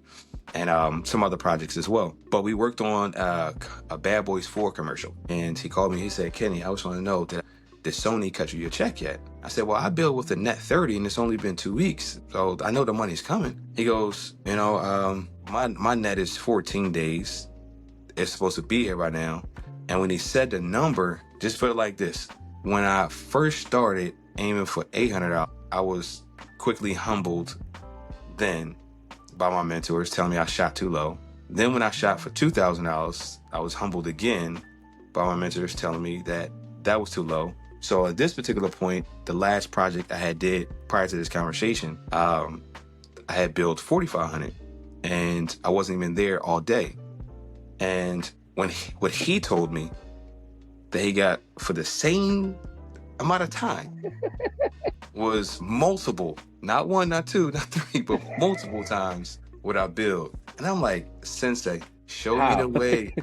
and some other projects as well. But we worked on a Bad Boys 4 commercial, and he called me. He said, "Kenny, I just want to know that did Sony cut you your check yet?" I said, "Well, I billed with a net 30, and it's only been 2 weeks, so I know the money's coming." He goes, my net is 14 days. It's supposed to be here by now. And when he said the number, just put it like this: when I first started aiming for $800, I was quickly humbled then by my mentors telling me I shot too low. Then when I shot for $2,000, I was humbled again by my mentors telling me that was too low. So at this particular point, the last project I had did prior to this conversation, I had billed $4,500, and I wasn't even there all day. And what he told me that he got for the same amount of time was multiple, not one, not two, not three, but multiple times what I billed. And I'm like, Sensei, show me the way.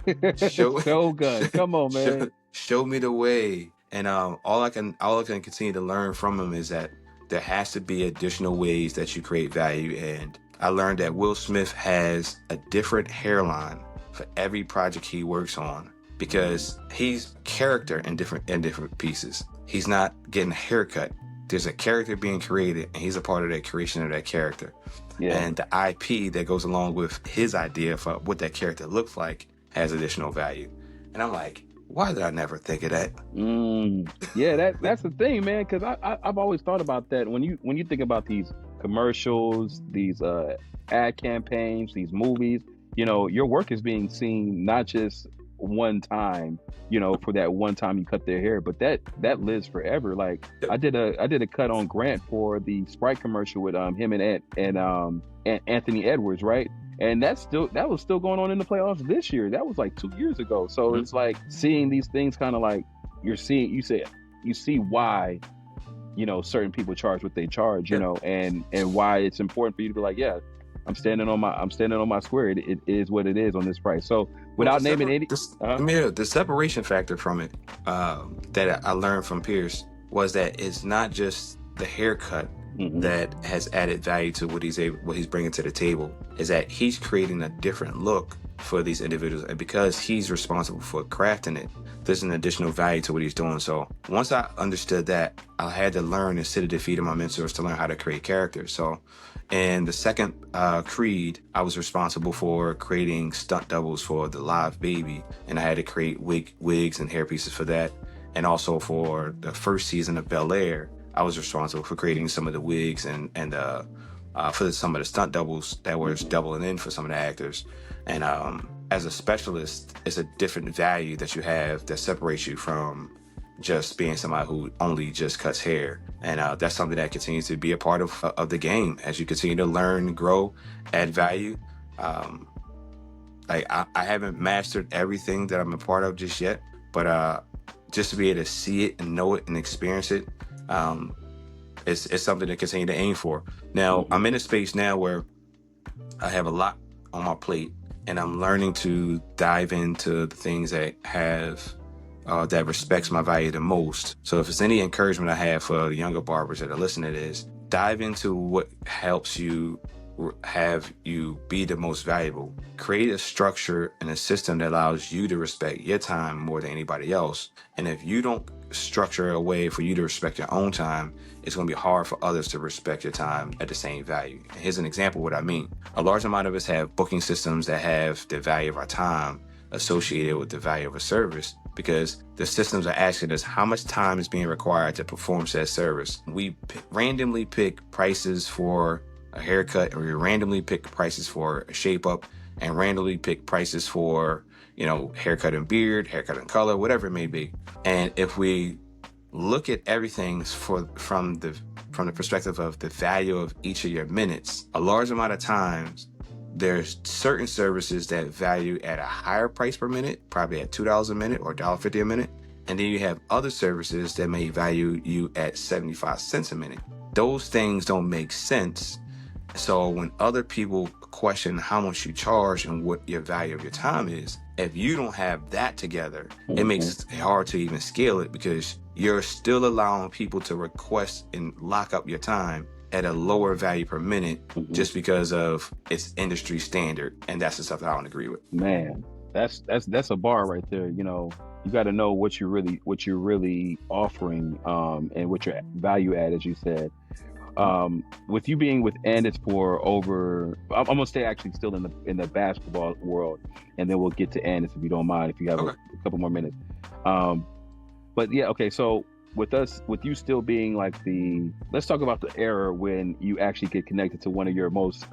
So good. Come on, man. Show me the way. And all I can continue to learn from him is that there has to be additional ways that you create value. And I learned that Will Smith has a different hairline for every project he works on, because he's character in different pieces. He's not getting a haircut. There's a character being created, and he's a part of that creation of that character. Yeah. And the IP that goes along with his idea for what that character looks like has additional value. And I'm like, why did I never think of that? Yeah, that's the thing, man. Because I've always thought about that. When you think about these commercials, these ad campaigns, these movies, you know, your work is being seen not just one time, you know, for that one time you cut their hair, but that lives forever. Like I did a cut on Grant for the Sprite commercial with him and Anthony Edwards, right? And that was still going on in the playoffs this year. That was like 2 years ago. So it's like seeing these things kind of like you see why, you know, certain people charge what they charge, you know, and why it's important for you to be like, yeah, I'm standing on my square. It is what it is on this price. So without naming any, the separation factor from it that I learned from Pierce was that it's not just the haircut that has added value to what he's bringing to the table. Is that he's creating a different look for these individuals, and because he's responsible for crafting it, there's an additional value to what he's doing. So once I understood that, I had to learn and sit at the feet of my mentors to learn how to create characters. So in the second Creed, I was responsible for creating stunt doubles for the live baby, and I had to create wigs and hair pieces for that. And also for the first season of Bel Air, I was responsible for creating some of the wigs and for some of the stunt doubles that were doubling in for some of the actors. And as a specialist, it's a different value that you have that separates you from just being somebody who only just cuts hair. And that's something that continues to be a part of the game as you continue to learn, grow, add value. Like I haven't mastered everything that I'm a part of just yet, but just to be able to see it and know it and experience it, it's something to continue to aim for. Now, I'm in a space now where I have a lot on my plate, and I'm learning to dive into the things that have that respects my value the most. So if it's any encouragement I have for the younger barbers that are listening to this, dive into what helps you have you be the most valuable. Create a structure and a system that allows you to respect your time more than anybody else. And if you don't structure a way for you to respect your own time, it's going to be hard for others to respect your time at the same value. And here's an example of what I mean. A large amount of us have booking systems that have the value of our time associated with the value of a service, because the systems are asking us how much time is being required to perform said service. We randomly pick prices for a haircut, or we randomly pick prices for a shape up, and randomly pick prices for, you know, haircut and beard, haircut and color, whatever it may be. And if we look at everything from the perspective of the value of each of your minutes, a large amount of times there's certain services that value at a higher price per minute, probably at $2 a minute or $1.50 a minute. And then you have other services that may value you at 75 cents a minute. Those things don't make sense. So when other people question how much you charge and what your value of your time is, if you don't have that together, it makes it hard to even scale it, because you're still allowing people to request and lock up your time at a lower value per minute just because of its industry standard. And that's the stuff that I don't agree with. Man, that's a bar right there. You know, you got to know what you're really offering, and what your value add, as you said. With you being with Andis for over, I'm gonna stay actually still in the basketball world, and then we'll get to Andis if you don't mind, if you have a couple more minutes. But yeah, okay. So with you still being like let's talk about the era when you actually get connected to one of your most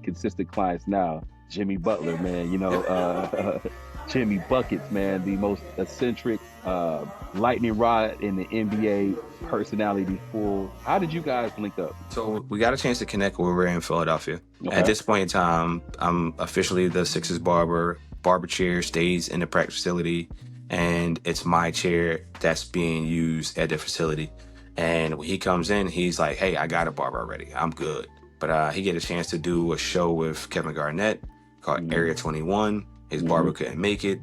consistent clients now, Jimmy Butler, man. You know, Jimmy Buckets, man, the most eccentric lightning rod in the NBA personality pool. How did you guys link up? So we got a chance to connect when we were in Philadelphia. Okay. At this point in time, I'm officially the Sixers barber. Barber chair stays in the practice facility, and it's my chair that's being used at the facility. And when he comes in, he's like, hey, I got a barber already. I'm good. But he get a chance to do a show with Kevin Garnett called Area 21. His barber couldn't make it.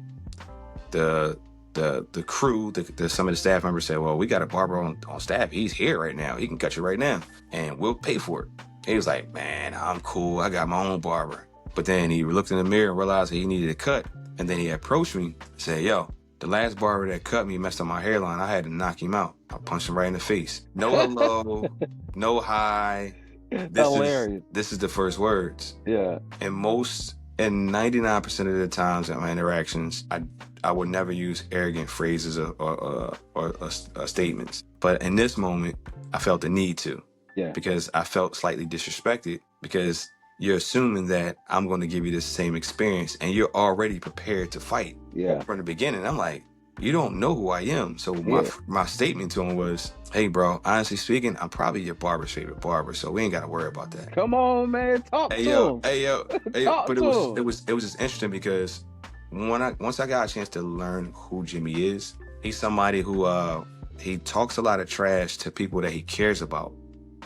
The the crew, some of the staff members said, well, we got a barber on staff. He's here right now. He can cut you right now, and we'll pay for it. He was like, man, I'm cool. I got my own barber. But then he looked in the mirror and realized that he needed a cut. And then he approached me and said, yo, the last barber that cut me messed up my hairline. I had to knock him out. I punched him right in the face. No hello, no hi. This is the first words. Yeah. And 99% of the times in my interactions, I would never use arrogant phrases or statements. But in this moment, I felt the need to. Yeah. Because I felt slightly disrespected, because you're assuming that I'm going to give you the same experience and you're already prepared to fight. Yeah. From the beginning, I'm like, you don't know who I am. So my statement to him was, hey, bro, honestly speaking, I'm probably your barber's favorite barber, so we ain't got to worry about that. Come on, man. Talk to him. Hey, yo. But it was just interesting because once I got a chance to learn who Jimmy is, he's somebody who he talks a lot of trash to people that he cares about.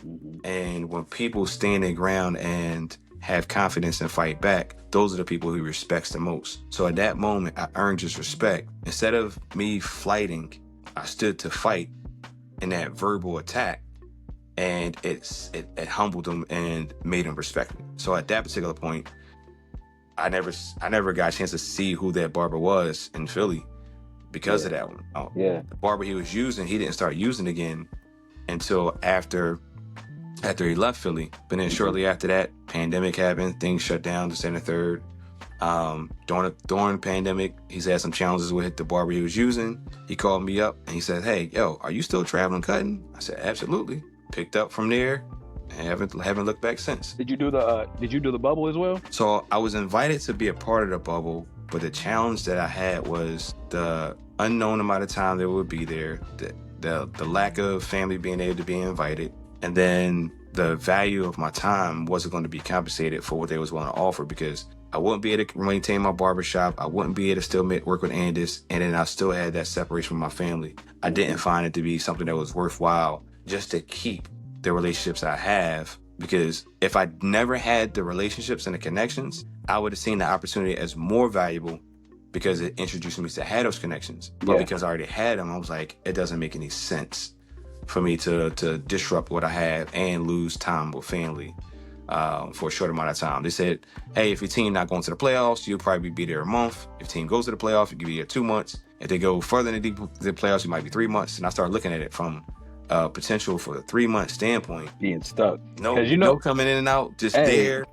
Mm-hmm. And when people stand their ground and have confidence and fight back, those are the people he respects the most. So at that moment, I earned his respect. Instead of me flighting, I stood to fight in that verbal attack, and it humbled him and made him respect me. So at that particular point, I never got a chance to see who that barber was in Philly because of that one. The barber he was using, he didn't start using again until after he left Philly. But then shortly after that, pandemic happened, things shut down, this and the third. During the pandemic, he's had some challenges with the barber he was using. He called me up and he said, hey, yo, are you still traveling cutting? I said, absolutely. Picked up from there and haven't looked back since. Did you do the bubble as well? So I was invited to be a part of the bubble, but the challenge that I had was the unknown amount of time that would be there, the lack of family being able to be invited, and then the value of my time wasn't going to be compensated for what they was willing to offer, because I wouldn't be able to maintain my barbershop. I wouldn't be able to still work with Andis, and then I still had that separation from my family. I didn't find it to be something that was worthwhile just to keep the relationships I have, because if I never had the relationships and the connections, I would have seen the opportunity as more valuable because it introduced me to have those connections. But because I already had them, I was like, it doesn't make any sense for me to disrupt what I have and lose time with family for a short amount of time. They said, hey, if your team not going to the playoffs, you'll probably be there a month. If your team goes to the playoffs, you could be there 2 months. If they go further than the playoffs, you might be 3 months. And I started looking at it from potential for a 3-month standpoint. Being stuck. No coming in and out, just there.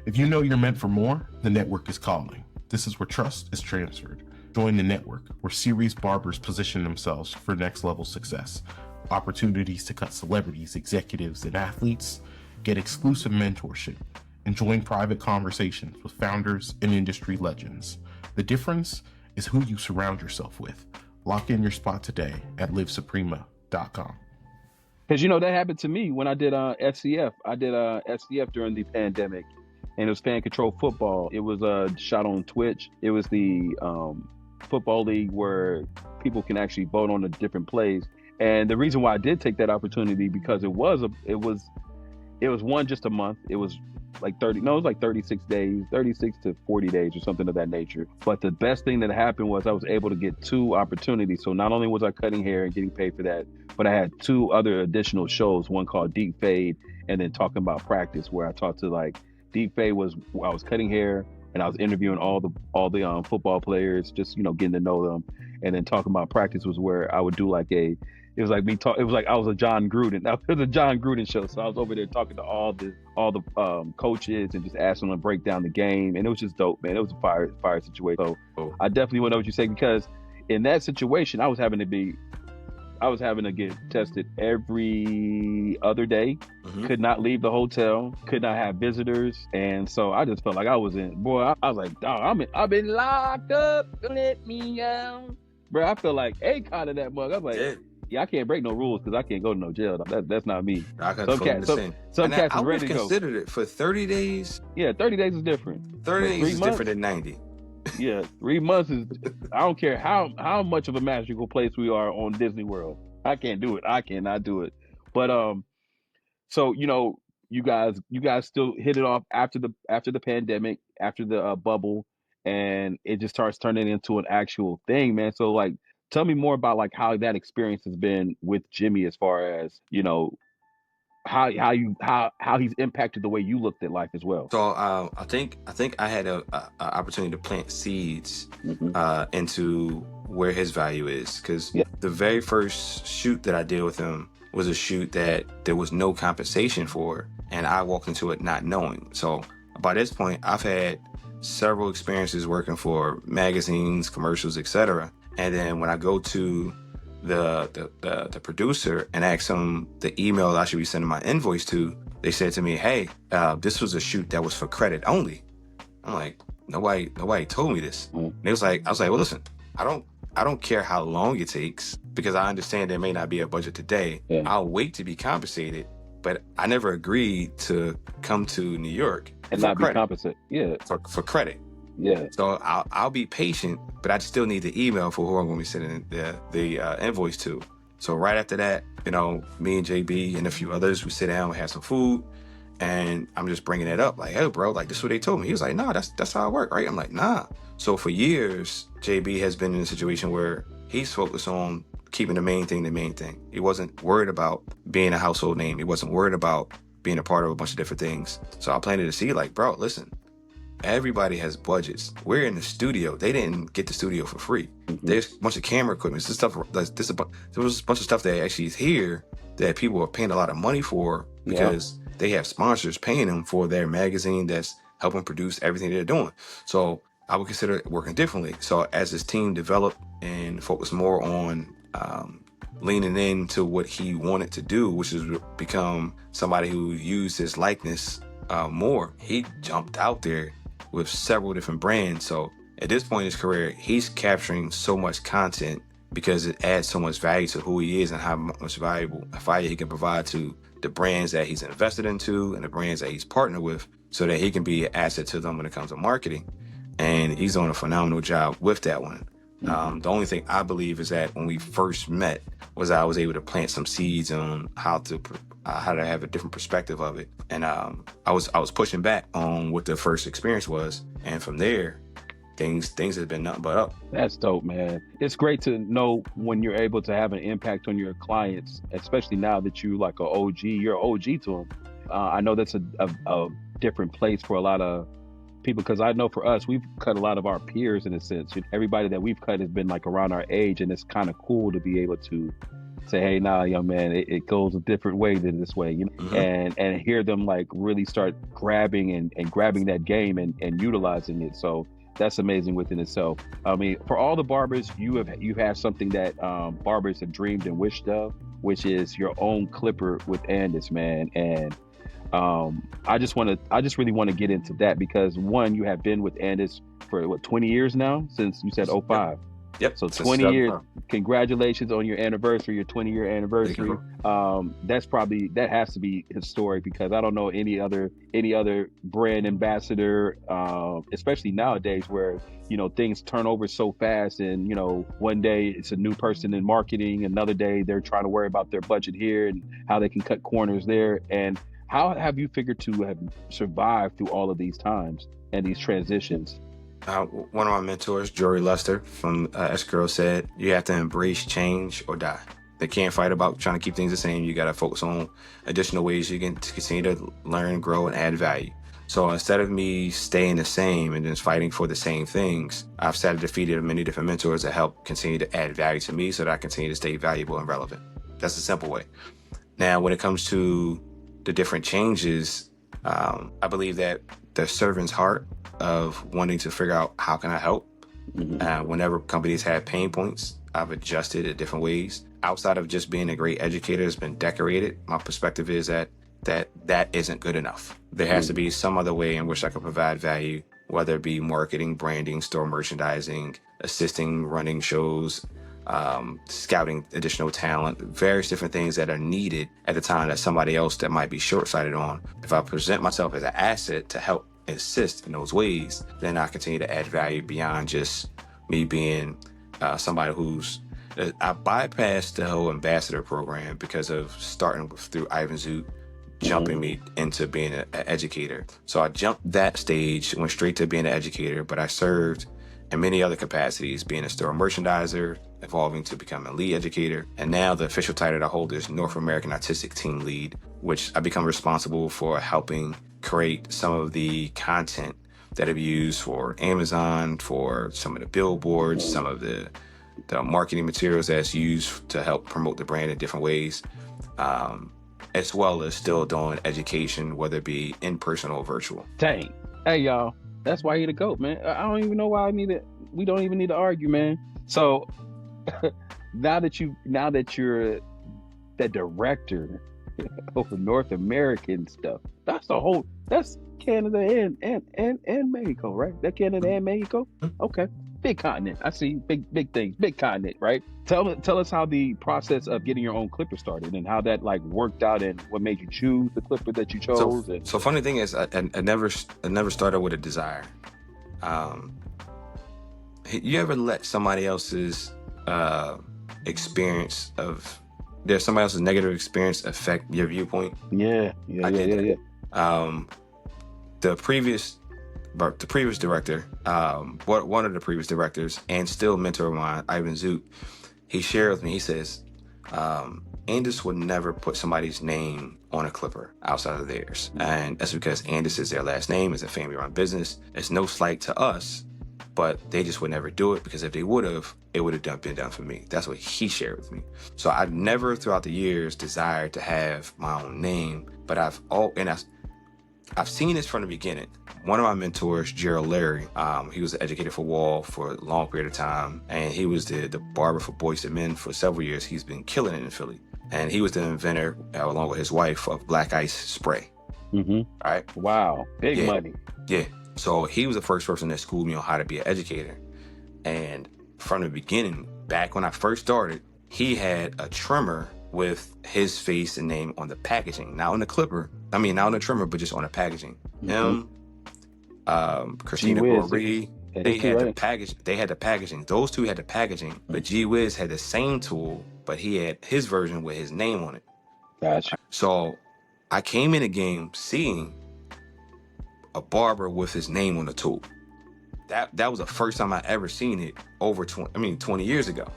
If you know you're meant for more, the network is calling. This is where trust is transferred. Join the network, where serious barbers position themselves for next level success. Opportunities to cut celebrities, executives, and athletes, get exclusive mentorship, and join private conversations with founders and industry legends. The difference is who you surround yourself with. Lock in your spot today at livesuprema.com. Because, that happened to me when I did SCF. I did SCF during the pandemic, and it was fan control football. It was shot on Twitch. It was the football league where people can actually vote on the different plays. And the reason why I did take that opportunity, because it was just a month. It was like 36 days, 36 to 40 days or something of that nature. But the best thing that happened was I was able to get 2 opportunities. So not only was I cutting hair and getting paid for that, but I had 2 other additional shows, one called Deep Fade, and then Talking About Practice, where I talked to Deep Fade was I was cutting hair and I was interviewing all the football players, just, getting to know them. And then Talking About Practice was where I would do it was like I was a John Gruden. Now, it was a John Gruden show, so I was over there talking to all the coaches and just asking them to break down the game, and it was just dope, man. It was a fire situation. So I definitely want to know what you say, because in that situation, I was having to get tested every other day. Mm-hmm. Could not leave the hotel. Could not have visitors, and so I just felt like I was in. Boy, I was like, dog, I've been locked up. Let me out, bro. I feel like Akon in that mug. I was like. Yeah, I can't break no rules because I can't go to no jail. That's not me. I some cats is ready to go. I considered it for 30 days. Yeah, 30 days is different. 30 days is different than 90. Yeah, 3 months is. I don't care how much of a magical place we are on Disney World. I can't do it. I cannot do it. But so you guys still hit it off after the pandemic, after the bubble, and it just starts turning into an actual thing, man. So like, tell me more about like how that experience has been with Jimmy, as far as, you know, how he's impacted the way you looked at life as well. So I think I had a opportunity to plant seeds into where his value is, because the very first shoot that I did with him was a shoot that there was no compensation for, and I walked into it not knowing. So by this point, I've had several experiences working for magazines, commercials, etc. And then when I go to the producer and ask him the email I should be sending my invoice to, they said to me, "Hey, this was a shoot that was for credit only." I'm like, nobody told me this. And I was like, well, listen, I don't care how long it takes, because I understand there may not be a budget today. I'll wait to be compensated, but I never agreed to come to New York and not be compensated. For credit. So I'll be patient, but I still need the email for who I'm going to be sending the invoice to. So right after that, you know, me and JB and a few others, we sit down, we have some food, and I'm just bringing it up like, "Hey, bro, like this is what they told me." He was like, "Nah, that's how it works, right?" I'm like, "Nah." So for years, JB has been in a situation where he's focused on keeping the main thing. He wasn't worried about being a household name. He wasn't worried about being a part of a bunch of different things. So I planted a seed like, "Bro, listen, everybody has budgets. We're in the studio. They didn't get the studio for free. There's a bunch of camera equipment. There was a bunch of stuff that actually is here that people are paying a lot of money for, because they have sponsors paying them for their magazine that's helping produce everything they're doing." So I would consider working differently. So as this team developed and focused more on leaning into what he wanted to do, which is become somebody who used his likeness more, he jumped out there with several different brands. So at this point in his career, he's capturing so much content because it adds so much value to who he is and how much value he can provide to the brands that he's invested into and the brands that he's partnered with, so that he can be an asset to them when it comes to marketing. And he's doing a phenomenal job with that one. The only thing I believe is that when we first met was I was able to plant some seeds on how to have a different perspective of it. And I was pushing back on what the first experience was. And from there, things have been nothing but up. That's dope, man. It's great to know when you're able to have an impact on your clients, especially now that you like you're an OG to them. I know that's a different place for a lot of people, because I know for us, we've cut a lot of our peers in a sense. Everybody that we've cut has been like around our age, and it's kind of cool to be able to say, "Hey, nah, young man, it goes a different way than this way," you know, and hear them like really start grabbing that game and utilizing it. So that's amazing within itself. I mean, for all the barbers, you have something that barbers have dreamed and wished of, which is your own clipper with Andis, man. And I just really want to get into that, because one, you have been with Andis for 20 years now, since you said 05. Yep. So 20 years. Congratulations on your anniversary, your 20-year anniversary. That has to be historic, because I don't know any other brand ambassador, especially nowadays where, you know, things turn over so fast, and, you know, one day it's a new person in marketing, another day they're trying to worry about their budget here and how they can cut corners there. And how have you figured to have survived through all of these times and these transitions? One of my mentors, Jory Lester from S-Girl, said, "You have to embrace change or die." They can't fight about trying to keep things the same. You got to focus on additional ways you can continue to learn, grow, and add value. So instead of me staying the same and just fighting for the same things, I've sat at the feet of many different mentors that help continue to add value to me so that I continue to stay valuable and relevant. That's a simple way. Now, when it comes to the different changes, I believe that the servant's heart of wanting to figure out how can I help. Whenever companies have pain points, I've adjusted in different ways. Outside of just being a great educator that's been decorated, my perspective is that isn't good enough. There has to be some other way in which I can provide value, whether it be marketing, branding, store merchandising, assisting, running shows, scouting additional talent, various different things that are needed at the time that somebody else that might be short-sighted on. If I present myself as an asset to help assist in those ways, then I continue to add value beyond just me being somebody who's... I bypassed the whole ambassador program because of starting through Ivan Zoot, jumping me into being an educator. So I jumped that stage, went straight to being an educator, but I served in many other capacities, being a store merchandiser, evolving to become a lead educator. And now the official title that I hold is North American Artistic Team Lead, which I become responsible for helping create some of the content that I've used for Amazon, for some of the billboards, some of the marketing materials that's used to help promote the brand in different ways, as well as still doing education, whether it be in person or virtual. Dang. Hey, y'all. That's why you're the GOAT, man. I don't even know why we don't even need to argue, man. So now that you're the director of North American stuff, that's Canada and Mexico, right? That Canada and Mexico? Okay. Big continent. I see big things. Big continent, right? Tell us how the process of getting your own clipper started and how that like worked out and what made you choose the clipper that you chose. So funny thing is, I never started with a desire. You ever let somebody else's experience of somebody else's negative experience affect your viewpoint? Yeah. The previous director, one of the previous directors, and still mentor of mine, Ivan Zoot, he shared with me, he says, Andis would never put somebody's name on a clipper outside of theirs. And that's because Andis is their last name, it's a family-run business. It's no slight to us, but they just would never do it, because if they would have, it would have been done for me. That's what he shared with me. So I've never throughout the years desired to have my own name, but I've seen this from the beginning. One of my mentors, Gerald Larry, he was an educator for Wall for a long period of time, and he was the barber for boys and men for several years. He's been killing it in Philly. And he was the inventor, along with his wife, of black ice spray. Mm-hmm. All right. Wow. Big money. Yeah. So he was the first person that schooled me on how to be an educator. And from the beginning, back when I first started, he had a trimmer with his face and name on the packaging. Not on the clipper. I mean, not on the trimmer, but just on the packaging. Him, Christina Goree, they had the package. They had the packaging. Those two had the packaging, but G Wiz had the same tool, but he had his version with his name on it. Gotcha. So I came in the game seeing a barber with his name on the tool. That was the first time I ever seen it over 20 years ago.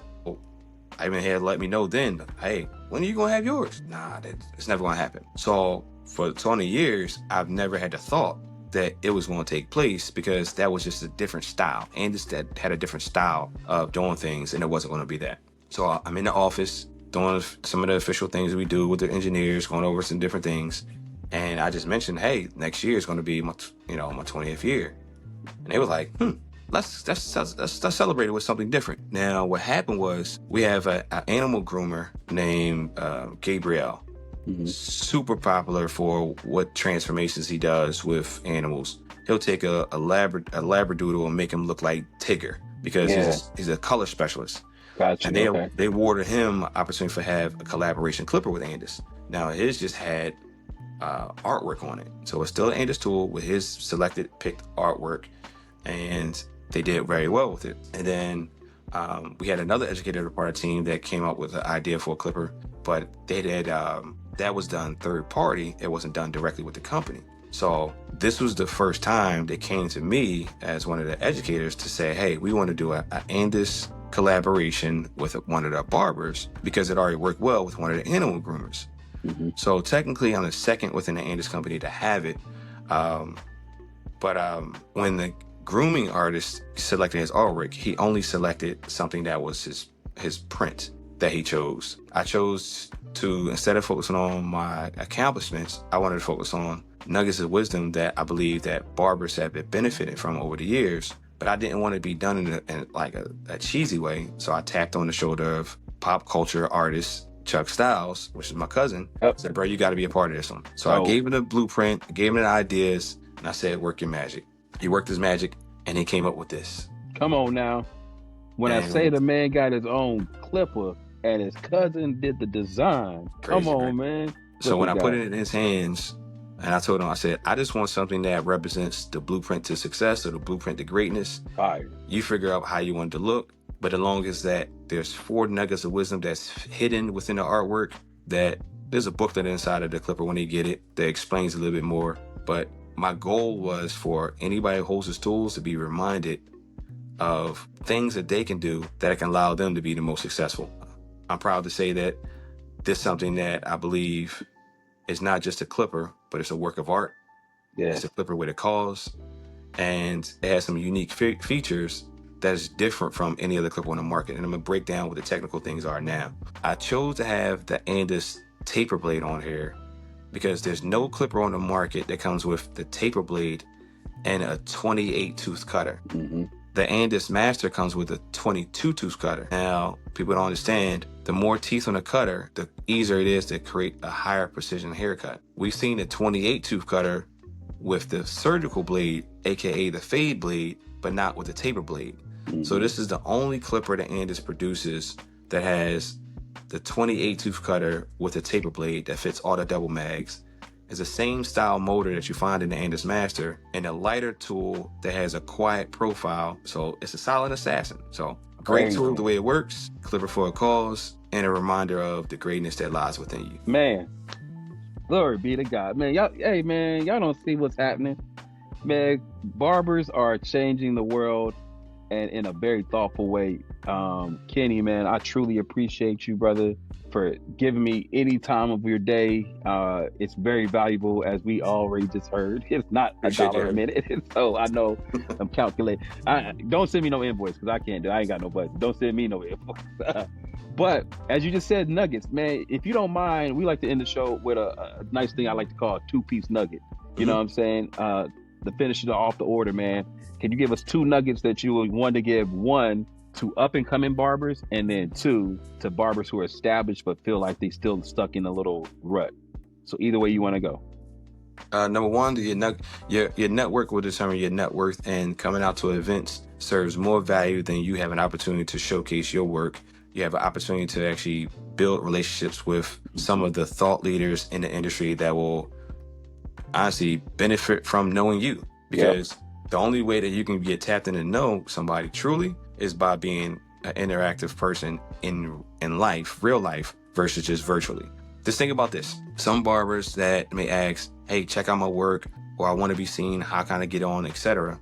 I even had let me know then, hey, when are you gonna have yours? Nah, it's never gonna happen. So for 20 years, I've never had the thought that it was gonna take place, because that was just a different style. Andis that had a different style of doing things, and it wasn't gonna be that. So I'm in the office doing some of the official things we do with the engineers, going over some different things. And I just mentioned, hey, next year is gonna be my 20th year. And they were like, let's celebrate it with something different. Now, what happened was we have an animal groomer named Gabriel. Mm-hmm. Super popular for what transformations he does with animals. He'll take a Labradoodle and make him look like Tigger, because he's a color specialist. Gotcha. And they awarded him opportunity for have a collaboration clipper with Andis. Now, his just had artwork on it. So it's still an Andis tool with his selected, picked artwork, and they did very well with it. And then we had another educator part of the team that came up with an idea for a clipper, but they did that was done third party. It wasn't done directly with the company. So this was the first time they came to me as one of the educators to say, hey, we want to do a Andis collaboration with one of the barbers, because it already worked well with one of the animal groomers. Mm-hmm. So technically I'm the second within the Andis company to have it. But when the grooming artist selected his artwork, he only selected something that was his print that he chose. I chose to, instead of focusing on my accomplishments, I wanted to focus on nuggets of wisdom that I believe that barbers have been benefiting from over the years. But I didn't want to be done in like a cheesy way. So I tapped on the shoulder of pop culture artist Chuck Styles, which is my cousin. Said, bro, you got to be a part of this one. So I gave him the blueprint, I gave him the ideas, and I said, work your magic. He worked his magic, and he came up with this. Come on now. When I say the man got his own clipper and his cousin did the design, crazy, come on, man. So when I put it in his hands, and I told him, I said, I just want something that represents the blueprint to success or the blueprint to greatness. Fire. You figure out how you want it to look, but as long as that there's 4 nuggets of wisdom that's hidden within the artwork that there's a booklet inside of the clipper when you get it that explains a little bit more. But my goal was for anybody who holds his tools to be reminded of things that they can do that can allow them to be the most successful. I'm proud to say that this is something that I believe is not just a clipper, but it's a work of art. Yeah. It's a clipper with a cause, and it has some unique features that is different from any other clipper on the market. And I'm gonna break down what the technical things are now. I chose to have the Andis taper blade on here because there's no clipper on the market that comes with the taper blade and a 28 tooth cutter. Mm-hmm. The Andis Master comes with a 22 tooth cutter. Now, people don't understand, the more teeth on a cutter, the easier it is to create a higher precision haircut. We've seen the 28 tooth cutter with the surgical blade, aka the fade blade, but not with the taper blade. Mm-hmm. So this is the only clipper that Andis produces that has the 28 tooth cutter with a taper blade that fits all the double mags. It's the same style motor that you find in the Andis Master, and a lighter tool that has a quiet profile. So it's a solid assassin. So great tool the way it works, clipper for a cause, and a reminder of the greatness that lies within you. Man, glory be to God. Man, y'all don't see what's happening. Man, barbers are changing the world, and in a very thoughtful way. Kenny, man, I truly appreciate you, brother, for giving me any time of your day. It's very valuable, as we already just heard. It's not $1 a minute, so I know I'm calculating. Don't send me no invoice, because I ain't got no budget. Don't send me no invoice. But as you just said, nuggets, man, if you don't mind, we like to end the show with a nice thing I like to call a 2-piece nugget. You know what I'm saying? To finish it off the order, man, can you give us 2 nuggets that you would want to give? 1 to up-and-coming barbers, and then 2 to barbers who are established but feel like they still stuck in a little rut. So either way you want to go. Number 1, your network will determine your net worth, and coming out to events serves more value than you have an opportunity to showcase your work. You have an opportunity to actually build relationships with some of the thought leaders in the industry that will honestly benefit from knowing you, because the only way that you can get tapped in and know somebody truly is by being an interactive person in life, real life, versus just virtually. Just think about this. Some barbers that may ask, hey, check out my work, or I want to be seen, how can I get on, etc.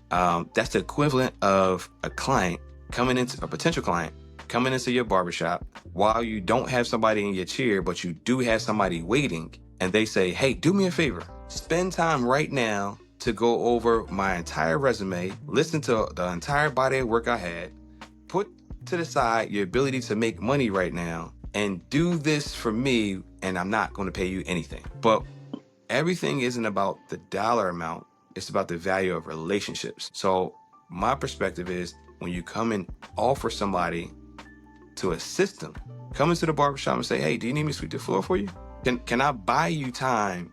That's the equivalent of a potential client coming into your barbershop while you don't have somebody in your chair, but you do have somebody waiting, and they say, hey, do me a favor, spend time right now to go over my entire resume, listen to the entire body of work I had, put to the side your ability to make money right now, and do this for me, and I'm not going to pay you anything. But everything isn't about the dollar amount, it's about the value of relationships. So my perspective is, when you come and offer somebody to assist them, come into the barbershop and say, hey, do you need me to sweep the floor for you? Can I buy you time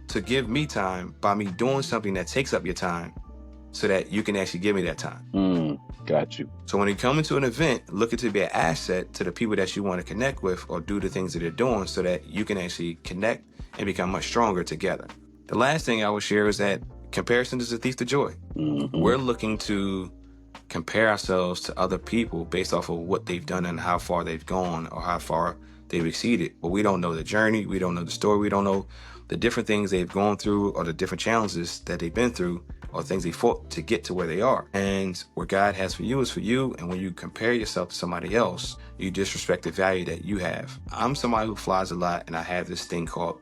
to give me time by me doing something that takes up your time so that you can actually give me that time? Got you. So when you come into an event, look it to be an asset to the people that you want to connect with, or do the things that they're doing, so that you can actually connect and become much stronger together. The last thing I will share is that comparison is a thief to joy. Mm-hmm. We're looking to compare ourselves to other people based off of what they've done and how far they've gone or how far they've exceeded. But we don't know the journey. We don't know the story. We don't know the different things they've gone through, or the different challenges that they've been through, or things they fought to get to where they are. And what God has for you is for you. And when you compare yourself to somebody else, you disrespect the value that you have. I'm somebody who flies a lot, and I have this thing called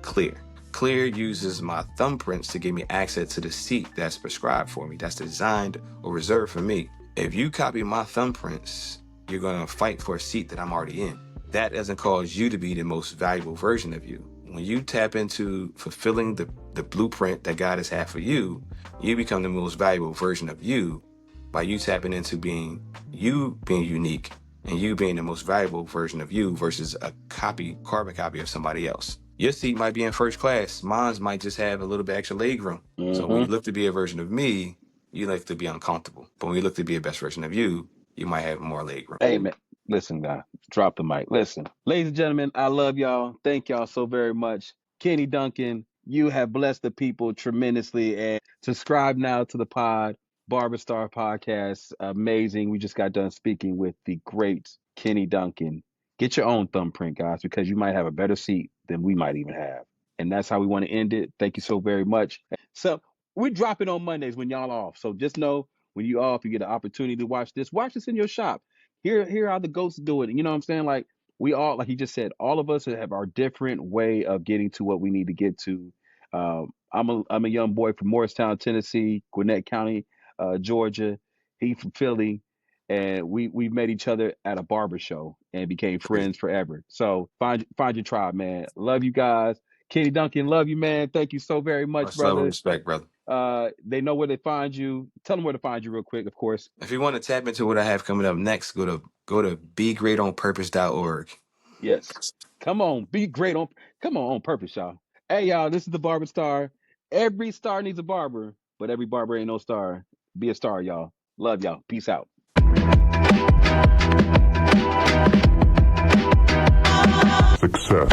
Clear. Clear uses my thumbprints to give me access to the seat that's prescribed for me, that's designed or reserved for me. If you copy my thumbprints, you're going to fight for a seat that I'm already in. That doesn't cause you to be the most valuable version of you. When you tap into fulfilling the blueprint that God has had for you, you become the most valuable version of you by you tapping into being unique, and you being the most valuable version of you versus a carbon copy of somebody else. Your seat might be in first class. Mine might just have a little bit extra leg room. Mm-hmm. So when you look to be a version of me, you like to be uncomfortable. But when you look to be a best version of you, you might have more leg room. Hey, man. Listen, guy, drop the mic. Listen, ladies and gentlemen, I love y'all. Thank y'all so very much. Kenny Duncan, you have blessed the people tremendously. And subscribe now to the BarberStar Podcast. Amazing. We just got done speaking with the great Kenny Duncan. Get your own thumbprint, guys, because you might have a better seat than we might even have. And that's how we want to end it. Thank you so very much. So we're dropping on Mondays when y'all off. So just know when you off, you get an opportunity to watch this. Watch this in your shop. Hear how the goats do it. You know what I'm saying? Like we all, like he just said, all of us have our different way of getting to what we need to get to. I'm a young boy from Morristown, Tennessee, Gwinnett County, Georgia. He from Philly. And we met each other at a barber show and became friends forever. So find your tribe, man. Love you guys. Kenny Duncan, love you, man. Thank you so very much, brother. Love and respect, brother. They know where to find you. Tell them where to find you real quick, of course. If you want to tap into what I have coming up next, go to begreatonpurpose.org. Yes. Come on, on purpose, y'all. Hey, y'all, this is the Barber Star. Every star needs a barber, but every barber ain't no star. Be a star, y'all. Love y'all. Peace out. Success.